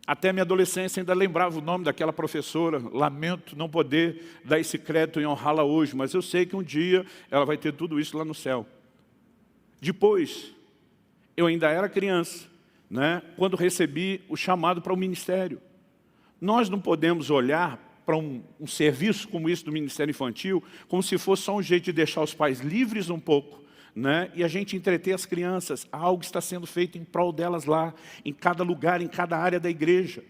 Até a minha adolescência ainda lembrava o nome daquela professora. Lamento não poder dar esse crédito e honrá-la hoje, mas eu sei que um dia ela vai ter tudo isso lá no céu. Depois, eu ainda era criança, né, quando recebi o chamado para o ministério. Nós não podemos olhar para um serviço como isso do Ministério Infantil como se fosse só um jeito de deixar os pais livres um pouco, né? E a gente entreter as crianças. Algo está sendo feito em prol delas lá, em cada lugar, em cada área da igreja.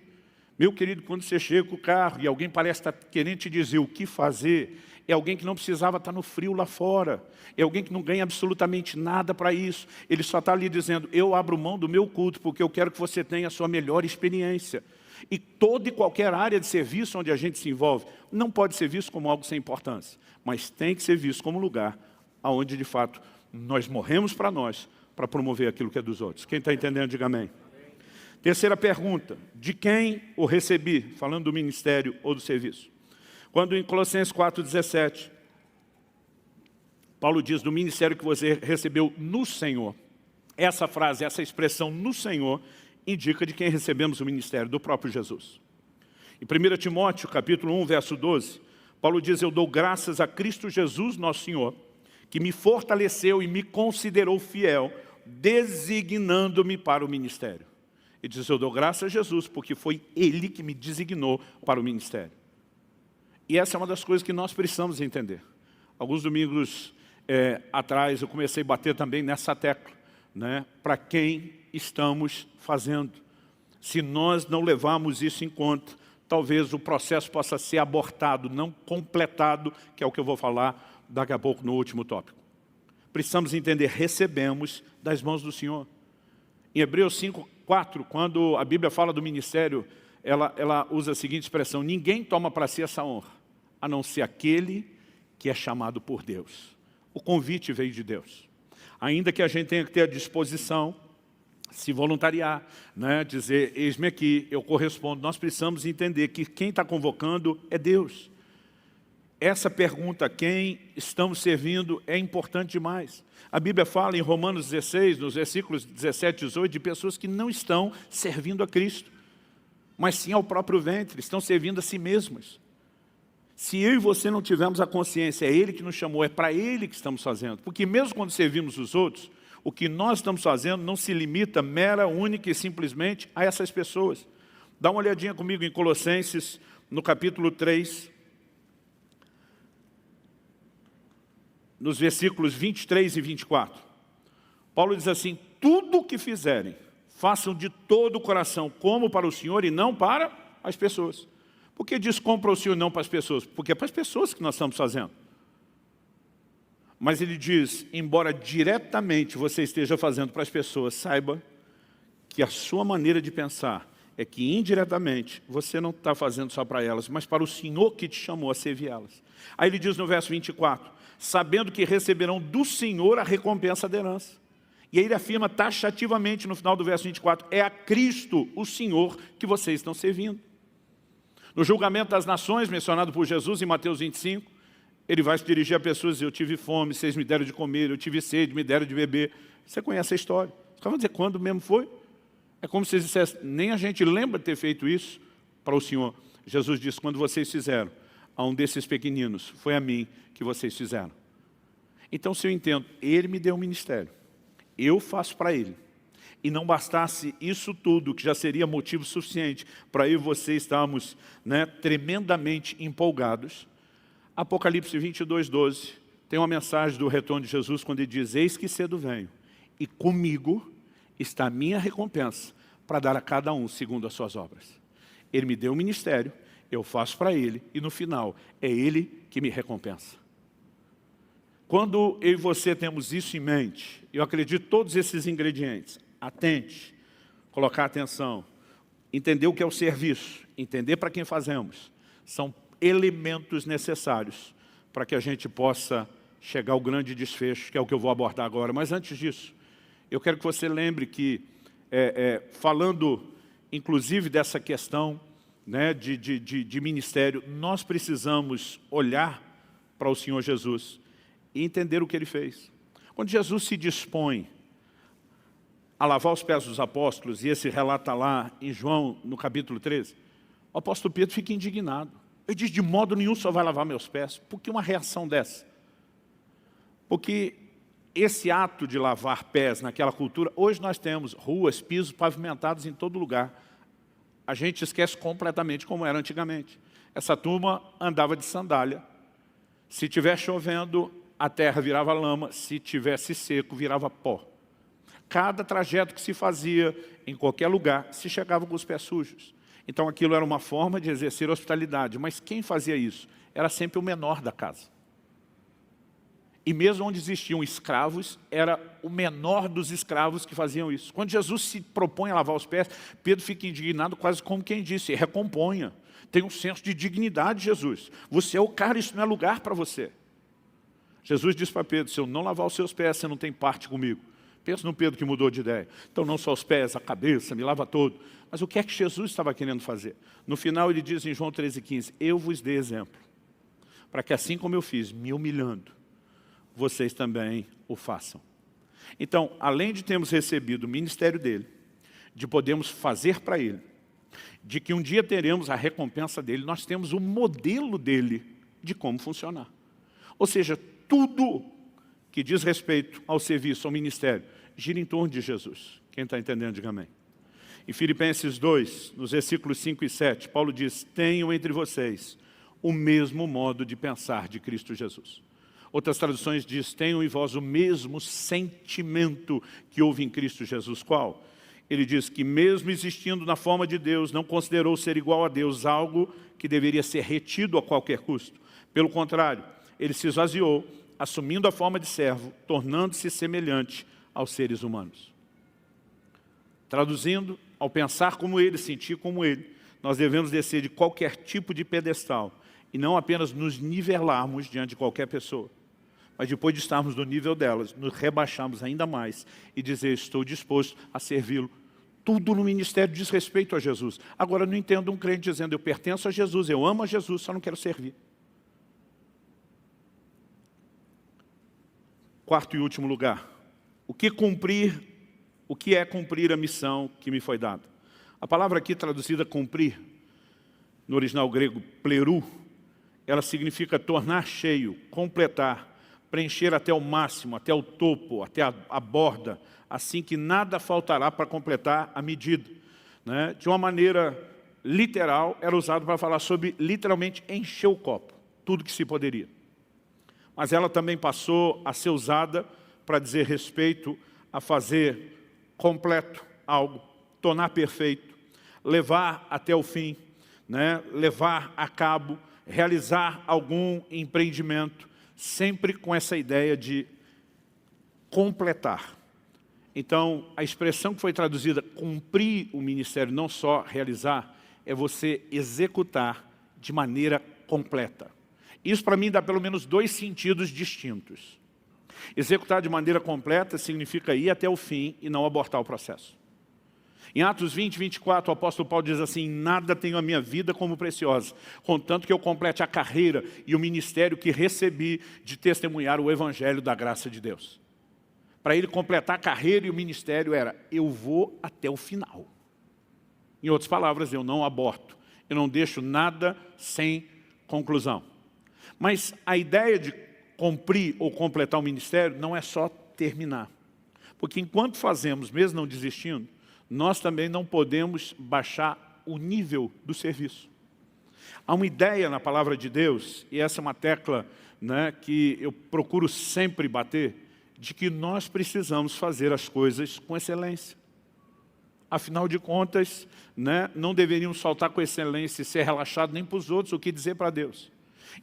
Meu querido, quando você chega com o carro e alguém parece estar querendo te dizer o que fazer, é alguém que não precisava estar no frio lá fora, é alguém que não ganha absolutamente nada para isso. Ele só está ali dizendo, eu abro mão do meu culto porque eu quero que você tenha a sua melhor experiência. E toda e qualquer área de serviço onde a gente se envolve, não pode ser visto como algo sem importância, mas tem que ser visto como lugar onde de fato nós morremos para nós, para promover aquilo que é dos outros. Quem está entendendo, diga amém. Terceira pergunta, de quem o recebi? Falando do ministério ou do serviço. Quando em Colossenses 4,17, Paulo diz, do ministério que você recebeu no Senhor. Essa frase, essa expressão no Senhor, indica de quem recebemos o ministério, do próprio Jesus. Em 1 Timóteo, capítulo 1, verso 12, Paulo diz, eu dou graças a Cristo Jesus, nosso Senhor, que me fortaleceu e me considerou fiel, designando-me para o ministério. Ele diz, eu dou graças a Jesus, porque foi Ele que me designou para o ministério. E essa é uma das coisas que nós precisamos entender. Alguns domingos atrás eu comecei a bater também nessa tecla, né? Para quem estamos fazendo, Se nós não levarmos isso em conta, talvez o processo possa ser abortado, não completado, que é o que eu vou falar daqui a pouco no último tópico. Precisamos entender, recebemos das mãos do Senhor. Em Hebreus 5:4, quando a Bíblia fala do ministério, ela usa a seguinte expressão: ninguém toma para si essa honra, a não ser aquele que é chamado por Deus. O convite veio de Deus. Ainda que a gente tenha que ter a disposição, se voluntariar, né? Dizer, eis-me aqui, eu correspondo. Nós precisamos entender que quem está convocando é Deus. Essa pergunta, quem estamos servindo, é importante demais. A Bíblia fala em Romanos 16, nos versículos 17 e 18, de pessoas que não estão servindo a Cristo, mas sim ao próprio ventre, estão servindo a si mesmas. Se eu e você não tivermos a consciência, é Ele que nos chamou, é para Ele que estamos fazendo. Porque mesmo quando servimos os outros, o que nós estamos fazendo não se limita mera, única e simplesmente a essas pessoas. Dá uma olhadinha comigo em Colossenses, no capítulo 3, nos versículos 23 e 24. Paulo diz assim: tudo o que fizerem, façam de todo o coração, como para o Senhor e não para as pessoas. Por que diz como para o Senhor e não para as pessoas? Porque é para as pessoas que nós estamos fazendo. Mas ele diz, embora diretamente você esteja fazendo para as pessoas, saiba que a sua maneira de pensar é que indiretamente você não está fazendo só para elas, mas para o Senhor que te chamou a servir elas. Aí ele diz no verso 24, sabendo que receberão do Senhor a recompensa da herança. E aí ele afirma taxativamente no final do verso 24, é a Cristo, o Senhor, que vocês estão servindo. No julgamento das nações, mencionado por Jesus em Mateus 25, ele vai se dirigir a pessoas e dizer, eu tive fome, vocês me deram de comer, eu tive sede, me deram de beber. Você conhece a história. Os caras vão dizer, quando mesmo foi? É como se eles dissessem, nem a gente lembra de ter feito isso para o Senhor. Jesus disse, quando vocês fizeram a um desses pequeninos, foi a mim que vocês fizeram. Então, se eu entendo, Ele me deu um ministério, eu faço para Ele, e não bastasse isso tudo, que já seria motivo suficiente para eu e você estarmos, né, tremendamente empolgados, Apocalipse 22:12 tem uma mensagem do retorno de Jesus, quando ele diz, eis que cedo venho, e comigo está a minha recompensa, para dar a cada um segundo as suas obras. Ele me deu um ministério, eu faço para Ele, e no final, é Ele que me recompensa. Quando eu e você temos isso em mente, eu acredito todos esses ingredientes, atente, colocar atenção, entender o que é o serviço, entender para quem fazemos, são elementos necessários para que a gente possa chegar ao grande desfecho, que é o que eu vou abordar agora. Mas antes disso, eu quero que você lembre que, falando inclusive dessa questão, né, de ministério, nós precisamos olhar para o Senhor Jesus e entender o que Ele fez. Quando Jesus se dispõe a lavar os pés dos apóstolos, e esse relato está lá em João, no capítulo 13, o apóstolo Pedro fica indignado. Ele diz, de modo nenhum só vai lavar meus pés. Por que uma reação dessa? Porque esse ato de lavar pés naquela cultura, hoje nós temos ruas, pisos pavimentados em todo lugar. A gente esquece completamente como era antigamente. Essa turma andava de sandália. Se tivesse chovendo, a terra virava lama. Se tivesse seco, virava pó. Cada trajeto que se fazia em qualquer lugar, se chegava com os pés sujos. Então aquilo era uma forma de exercer hospitalidade. Mas quem fazia isso? Era sempre o menor da casa. E mesmo onde existiam escravos, era o menor dos escravos que faziam isso. Quando Jesus se propõe a lavar os pés, Pedro fica indignado quase como quem disse, recomponha. Tem um senso de dignidade, Jesus. Você é o cara, isso não é lugar para você. Jesus disse para Pedro, se eu não lavar os seus pés, você não tem parte comigo. Pensa no Pedro que mudou de ideia. Então não só os pés, a cabeça, me lava todo. Mas o que é que Jesus estava querendo fazer? No final ele diz em João 13,15, eu vos dei exemplo, para que assim como eu fiz, me humilhando, vocês também o façam. Então, além de termos recebido o ministério dele, de podermos fazer para ele, de que um dia teremos a recompensa dele, nós temos o modelo dele de como funcionar. Ou seja, tudo que diz respeito ao serviço, ao ministério, gira em torno de Jesus. Quem está entendendo, diga amém. Em Filipenses 2, nos versículos 5 e 7, Paulo diz, tenham entre vocês o mesmo modo de pensar de Cristo Jesus. Outras traduções diz, tenham em vós o mesmo sentimento que houve em Cristo Jesus. Qual? Ele diz que mesmo existindo na forma de Deus, não considerou ser igual a Deus algo que deveria ser retido a qualquer custo. Pelo contrário, ele se esvaziou, assumindo a forma de servo, tornando-se semelhante aos seres humanos. Traduzindo, ao pensar como ele, sentir como ele, nós devemos descer de qualquer tipo de pedestal e não apenas nos nivelarmos diante de qualquer pessoa, mas depois de estarmos no nível delas, nos rebaixarmos ainda mais e dizer, estou disposto a servi-lo. Tudo no ministério diz respeito a Jesus. Agora, não entendo um crente dizendo, eu pertenço a Jesus, eu amo a Jesus, só não quero servir. Quarto e último lugar, o que é cumprir a missão que me foi dada? A palavra aqui traduzida cumprir, no original grego, plerou, ela significa tornar cheio, completar, preencher até o máximo, até o topo, até a borda, assim que nada faltará para completar a medida. Né? De uma maneira literal, era usado para falar sobre, literalmente, encher o copo, tudo que se poderia. Mas ela também passou a ser usada para dizer respeito a fazer completo algo, tornar perfeito, levar até o fim, né? Levar a cabo, realizar algum empreendimento, sempre com essa ideia de completar. Então, a expressão que foi traduzida, cumprir o ministério, não só realizar, é você executar de maneira completa. Isso, para mim, dá pelo menos dois sentidos distintos. Executar de maneira completa significa ir até o fim e não abortar o processo. Em Atos 20, 24, o apóstolo Paulo diz assim, nada tenho a minha vida como preciosa, contanto que eu complete a carreira e o ministério que recebi de testemunhar o evangelho da graça de Deus. Para ele completar a carreira e o ministério era, eu vou até o final. Em outras palavras, eu não aborto, eu não deixo nada sem conclusão. Mas a ideia de cumprir ou completar o ministério não é só terminar. Porque enquanto fazemos, mesmo não desistindo, nós também não podemos baixar o nível do serviço. Há uma ideia na palavra de Deus, e essa é uma tecla, né, que eu procuro sempre bater, de que nós precisamos fazer as coisas com excelência. Afinal de contas, né, não deveríamos faltar com excelência e ser relaxado nem para os outros, o que dizer para Deus.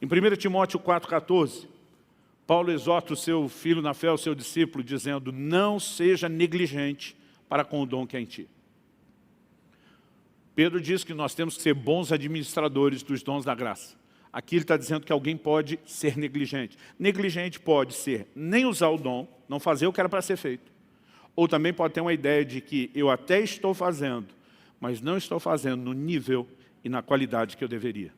Em 1 Timóteo 4,14, Paulo exorta o seu filho na fé, o seu discípulo, dizendo, não seja negligente para com o dom que é em ti. Pedro diz que nós temos que ser bons administradores dos dons da graça. Aqui ele está dizendo que alguém pode ser negligente. Negligente pode ser nem usar o dom, não fazer o que era para ser feito. Ou também pode ter uma ideia de que eu até estou fazendo, mas não estou fazendo no nível e na qualidade que eu deveria.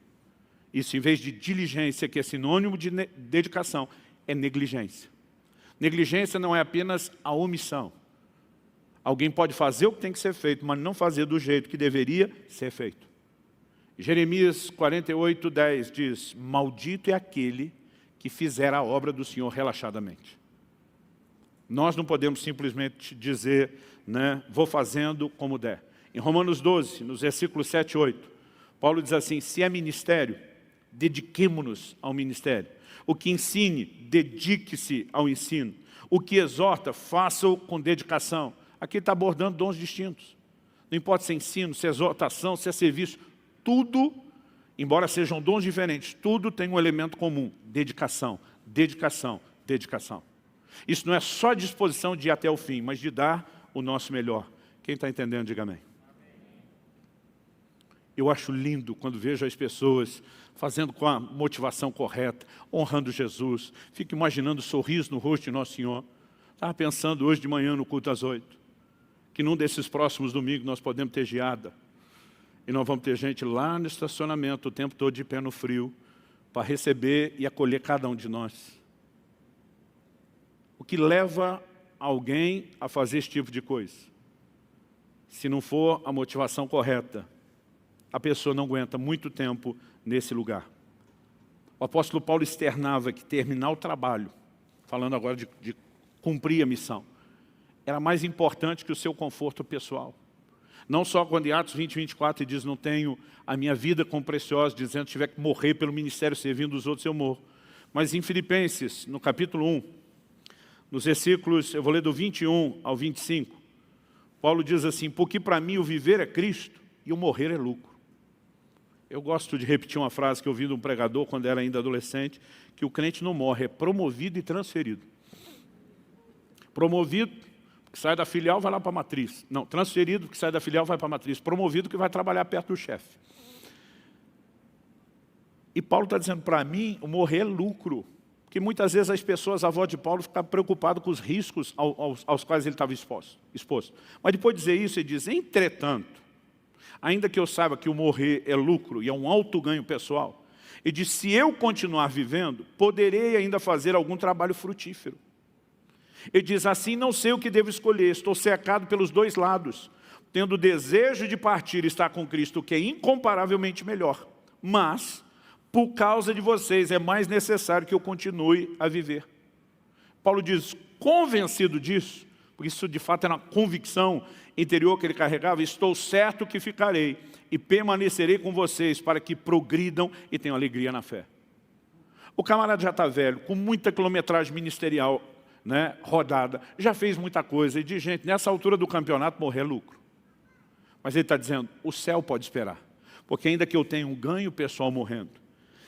Isso, em vez de diligência, que é sinônimo de dedicação, é negligência. Negligência não é apenas a omissão. Alguém pode fazer o que tem que ser feito, mas não fazer do jeito que deveria ser feito. Jeremias 48, 10 diz, maldito é aquele que fizer a obra do Senhor relaxadamente. Nós não podemos simplesmente dizer, né, vou fazendo como der. Em Romanos 12, nos versículos 7 e 8, Paulo diz assim, se é ministério, dediquemo-nos ao ministério. O que ensine, dedique-se ao ensino. O que exorta, faça-o com dedicação. Aqui está abordando dons distintos. Não importa se é ensino, se é exortação, se é serviço. Tudo, embora sejam dons diferentes, tudo tem um elemento comum. Dedicação, dedicação, dedicação. Isso não é só disposição de ir até o fim, mas de dar o nosso melhor. Quem está entendendo, diga amém. Eu acho lindo quando vejo as pessoas fazendo com a motivação correta, honrando Jesus. Fico imaginando o sorriso no rosto de Nosso Senhor. Estava pensando hoje de manhã no culto às 8, que num desses próximos domingos nós podemos ter geada. E nós vamos ter gente lá no estacionamento o tempo todo de pé no frio, para receber e acolher cada um de nós. O que leva alguém a fazer esse tipo de coisa? Se não for a motivação correta, a pessoa não aguenta muito tempo nesse lugar. O apóstolo Paulo externava que terminar o trabalho, falando agora de cumprir a missão, era mais importante que o seu conforto pessoal. Não só quando em Atos 20, 24 ele diz, não tenho a minha vida como preciosa, dizendo que tiver que morrer pelo ministério servindo os outros, eu morro. Mas em Filipenses, no capítulo 1, nos versículos, eu vou ler do 21 ao 25, Paulo diz assim, porque para mim o viver é Cristo e o morrer é lucro. Eu gosto de repetir uma frase que eu ouvi de um pregador quando era ainda adolescente, que o crente não morre, é promovido e transferido. Promovido, que sai da filial, vai lá para a matriz. Não, transferido, que sai da filial, vai para a matriz. Promovido, que vai trabalhar perto do chefe. E Paulo está dizendo, para mim, o morrer é lucro. Porque muitas vezes as pessoas, a voz de Paulo, ficam preocupadas com os riscos aos quais ele estava exposto. Mas depois de dizer isso, ele diz, entretanto, ainda que eu saiba que o morrer é lucro e é um alto ganho pessoal, ele diz, se eu continuar vivendo, poderei ainda fazer algum trabalho frutífero. Ele diz, assim não sei o que devo escolher, estou cercado pelos dois lados, tendo o desejo de partir e estar com Cristo, que é incomparavelmente melhor. Mas, por causa de vocês, é mais necessário que eu continue a viver. Paulo diz, convencido disso, porque isso de fato era uma convicção interior que ele carregava, estou certo que ficarei e permanecerei com vocês para que progridam e tenham alegria na fé. O camarada já está velho, com muita quilometragem ministerial, né, rodada, já fez muita coisa, e diz, gente, nessa altura do campeonato morrer é lucro. Mas ele está dizendo, o céu pode esperar, porque ainda que eu tenha um ganho pessoal morrendo,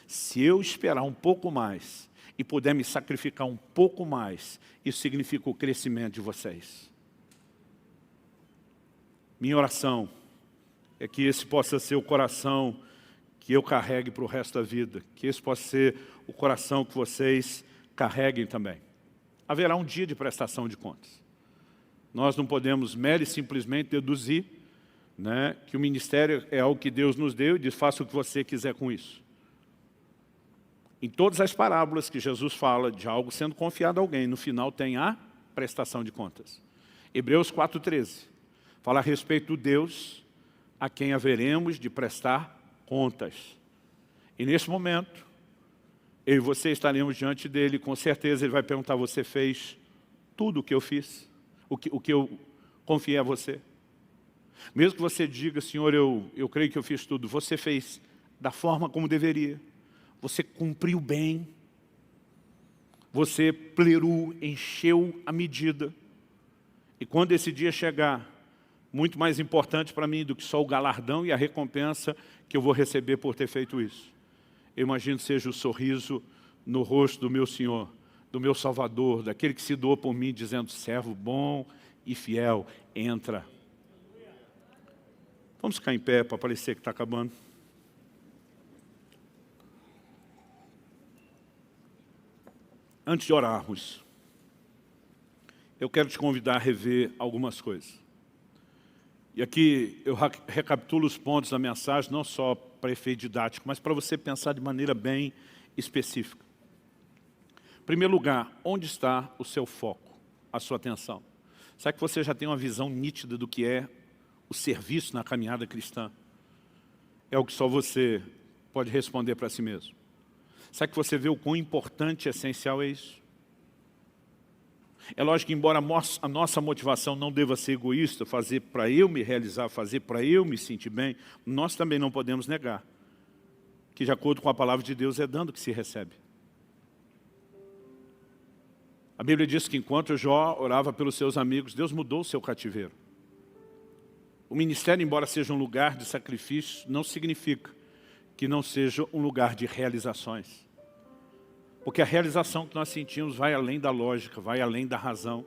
se eu esperar um pouco mais e puder me sacrificar um pouco mais, isso significa o crescimento de vocês. Minha oração é que esse possa ser o coração que eu carregue para o resto da vida, que esse possa ser o coração que vocês carreguem também. Haverá um dia de prestação de contas. Nós não podemos mero e simplesmente deduzir, né, que o ministério é algo que Deus nos deu e diz, faça o que você quiser com isso. Em todas as parábolas que Jesus fala de algo sendo confiado a alguém, no final tem a prestação de contas. Hebreus 4,13 fala a respeito do Deus a quem haveremos de prestar contas. E nesse momento, eu e você estaremos diante dele, com certeza ele vai perguntar, você fez tudo o que eu fiz? O que eu confiei a você? Mesmo que você diga, Senhor, eu creio que eu fiz tudo, você fez da forma como deveria. Você cumpriu bem, você plerou, encheu a medida. E quando esse dia chegar, muito mais importante para mim do que só o galardão e a recompensa que eu vou receber por ter feito isso. Eu imagino que seja o sorriso no rosto do meu Senhor, do meu Salvador, daquele que se doou por mim, dizendo, servo bom e fiel, entra. Vamos ficar em pé para parecer que está acabando. Antes de orarmos, eu quero te convidar a rever algumas coisas. E aqui eu recapitulo os pontos da mensagem, não só para efeito didático, mas para você pensar de maneira bem específica. Em primeiro lugar, onde está o seu foco, a sua atenção? Será que você já tem uma visão nítida do que é o serviço na caminhada cristã? É o que só você pode responder para si mesmo. Será que você vê o quão importante e essencial é isso? É lógico que, embora a nossa motivação não deva ser egoísta, fazer para eu me realizar, fazer para eu me sentir bem, nós também não podemos negar que, de acordo com a palavra de Deus, é dando que se recebe. A Bíblia diz que enquanto Jó orava pelos seus amigos, Deus mudou o seu cativeiro. O ministério, embora seja um lugar de sacrifício, não significa que não seja um lugar de realizações. Porque a realização que nós sentimos vai além da lógica, vai além da razão,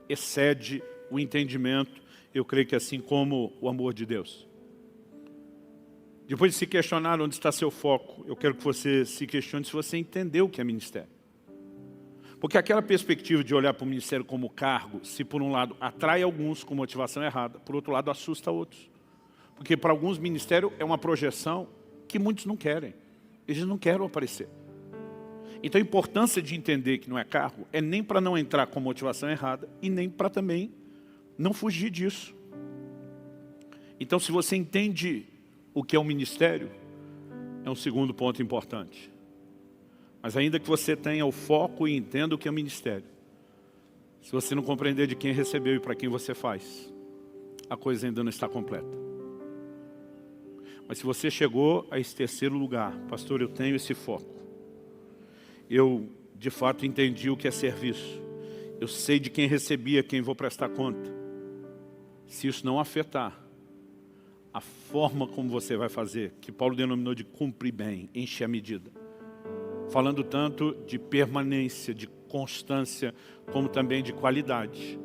excede o entendimento, eu creio que assim como o amor de Deus. Depois de se questionar onde está seu foco, eu quero que você se questione se você entendeu o que é ministério. Porque aquela perspectiva de olhar para o ministério como cargo, se por um lado atrai alguns com motivação errada, por outro lado assusta outros. Porque para alguns ministério é uma projeção que muitos não querem. Eles não querem aparecer. Então a importância de entender que não é cargo é nem para não entrar com motivação errada e nem para também não fugir disso. Então se você entende o que é um ministério, é um segundo ponto importante. Mas ainda que você tenha o foco e entenda o que é ministério, se você não compreender de quem recebeu e para quem você faz, a coisa ainda não está completa. Mas se você chegou a esse terceiro lugar, pastor, eu tenho esse foco. Eu, de fato, entendi o que é serviço. Eu sei de quem recebi, a quem vou prestar conta. se isso não afetar a forma como você vai fazer, que Paulo denominou de cumprir bem, encher a medida. Falando tanto de permanência, de constância, como também de qualidade.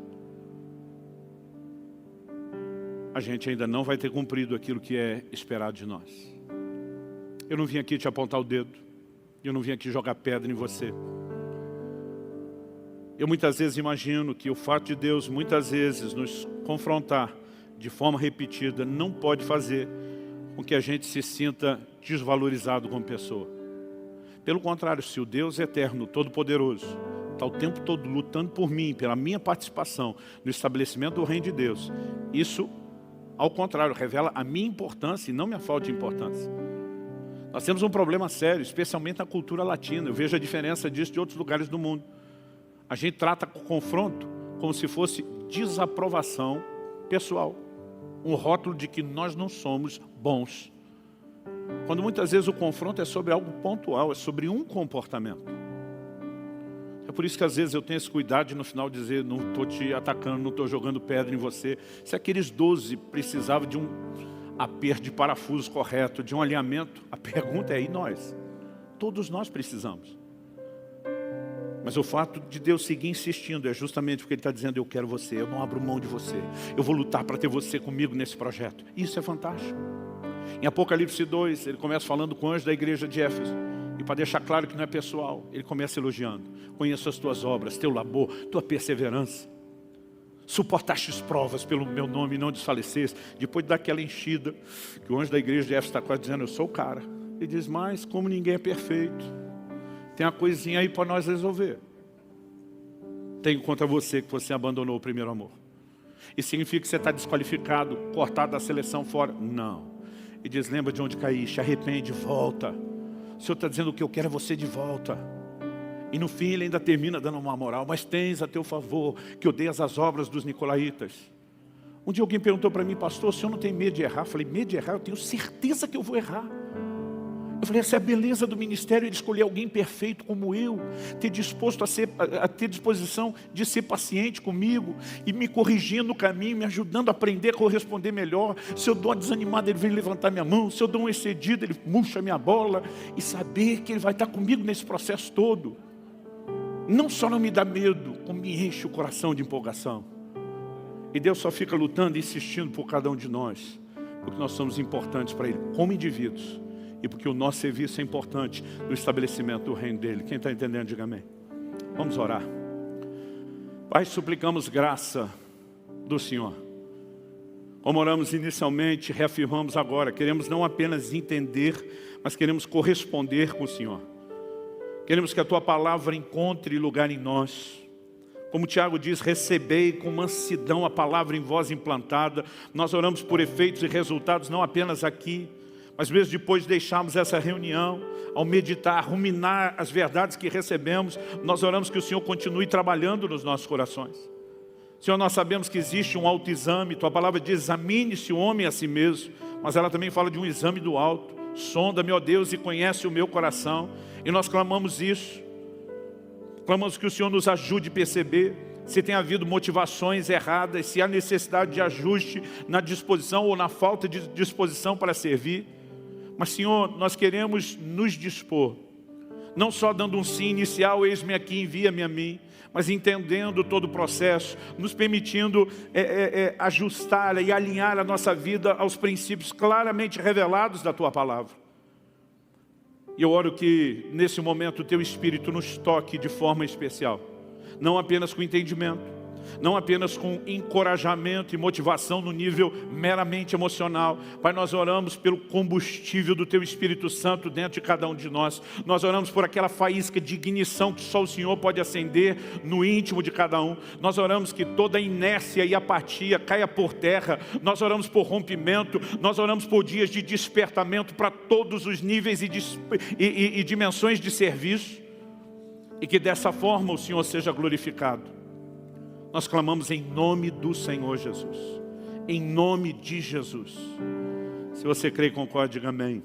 A gente ainda não vai ter cumprido aquilo que é esperado de nós. Eu não vim aqui te apontar o dedo. Eu não vim aqui jogar pedra em você. Eu muitas vezes imagino que o fato de Deus muitas vezes nos confrontar de forma repetida não pode fazer com que a gente se sinta desvalorizado como pessoa. Pelo contrário, se o Deus eterno, todo-poderoso, está o tempo todo lutando por mim, pela minha participação no estabelecimento do reino de Deus, isso, ao contrário, revela a minha importância e não minha falta de importância. Nós temos um problema sério, especialmente na cultura latina. Eu vejo a diferença disso de outros lugares do mundo. A gente trata o confronto como se fosse desaprovação pessoal. Um rótulo de que nós não somos bons. Quando muitas vezes o confronto é sobre algo pontual, é sobre um comportamento. É por isso que às vezes eu tenho esse cuidado de no final dizer, não estou te atacando, não estou jogando pedra em você. Se aqueles 12 precisavam de um aperto de parafuso correto, de um alinhamento, a pergunta é, e nós? Todos nós precisamos. Mas o fato de Deus seguir insistindo é justamente porque Ele está dizendo, eu quero você, eu não abro mão de você. Eu vou lutar para ter você comigo nesse projeto. Isso é fantástico. Em Apocalipse 2, ele começa falando com o anjo da igreja de Éfeso. E para deixar claro que não é pessoal, ele começa elogiando. Conheço as tuas obras, teu labor, tua perseverança. Suportastes provas pelo meu nome e não desfaleceste. Depois daquela enchida, que o anjo da igreja de Éfeso está quase dizendo, eu sou o cara. Ele diz, mas como ninguém é perfeito, tem uma coisinha aí para nós resolver. Tenho contra você que você abandonou o primeiro amor. Isso significa que você está desqualificado, cortado da seleção fora? Não. Ele diz, lembra de onde caíste, arrepende, volta. O Senhor está dizendo que eu quero é você de volta. E no fim ele ainda termina dando uma moral, mas tens a teu favor que odeias as obras dos nicolaítas. Um dia alguém perguntou para mim, pastor, o senhor não tem medo de errar? Eu falei, medo de errar? Eu tenho certeza que eu vou errar. Eu falei, essa é a beleza do ministério, ele escolher alguém perfeito como eu, ter disposição de ser paciente comigo e me corrigindo no caminho, me ajudando a aprender a corresponder melhor. Se eu dou uma desanimada, ele vem levantar minha mão. Se eu dou um excedido, ele murcha minha bola. E saber que ele vai estar comigo nesse processo todo. Não só não me dá medo, como me enche o coração de empolgação. E Deus só fica lutando e insistindo por cada um de nós, porque nós somos importantes para Ele como indivíduos. E porque o nosso serviço é importante no estabelecimento do reino dEle. Quem está entendendo, diga amém. Vamos orar. Pai, suplicamos graça do Senhor. Como oramos inicialmente, reafirmamos agora. Queremos não apenas entender, mas queremos corresponder com o Senhor. Queremos que a Tua palavra encontre lugar em nós. Como Tiago diz, recebei com mansidão a palavra em vós implantada. Nós oramos por efeitos e resultados, não apenas aqui, mas mesmo depois de deixarmos essa reunião, ao meditar, ruminar as verdades que recebemos, nós oramos que o Senhor continue trabalhando nos nossos corações. Senhor, nós sabemos que existe um autoexame, Tua palavra diz, examine-se o homem a si mesmo, mas ela também fala de um exame do alto. Sonda-me, ó Deus, e conhece o meu coração. E nós clamamos isso. Clamamos que o Senhor nos ajude a perceber se tem havido motivações erradas, se há necessidade de ajuste na disposição ou na falta de disposição para servir. Mas, Senhor, nós queremos nos dispor, não só dando um sim inicial, eis-me aqui, envia-me a mim, mas entendendo todo o processo, nos permitindo ajustar e alinhar a nossa vida aos princípios claramente revelados da Tua palavra. E eu oro que, nesse momento, o Teu Espírito nos toque de forma especial, não apenas com entendimento, não apenas com encorajamento e motivação no nível meramente emocional. Pai, nós oramos pelo combustível do Teu Espírito Santo dentro de cada um de nós. Nós oramos por aquela faísca de ignição que só o Senhor pode acender no íntimo de cada um. Nós oramos que toda inércia e apatia caia por terra. Nós oramos por rompimento. Nós oramos por dias de despertamento para todos os níveis e dimensões de serviço. E que dessa forma o Senhor seja glorificado. Nós clamamos em nome do Senhor Jesus. Em nome de Jesus. Se você crê e concorda, diga amém.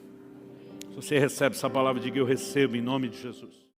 Se você recebe essa palavra, diga eu recebo em nome de Jesus.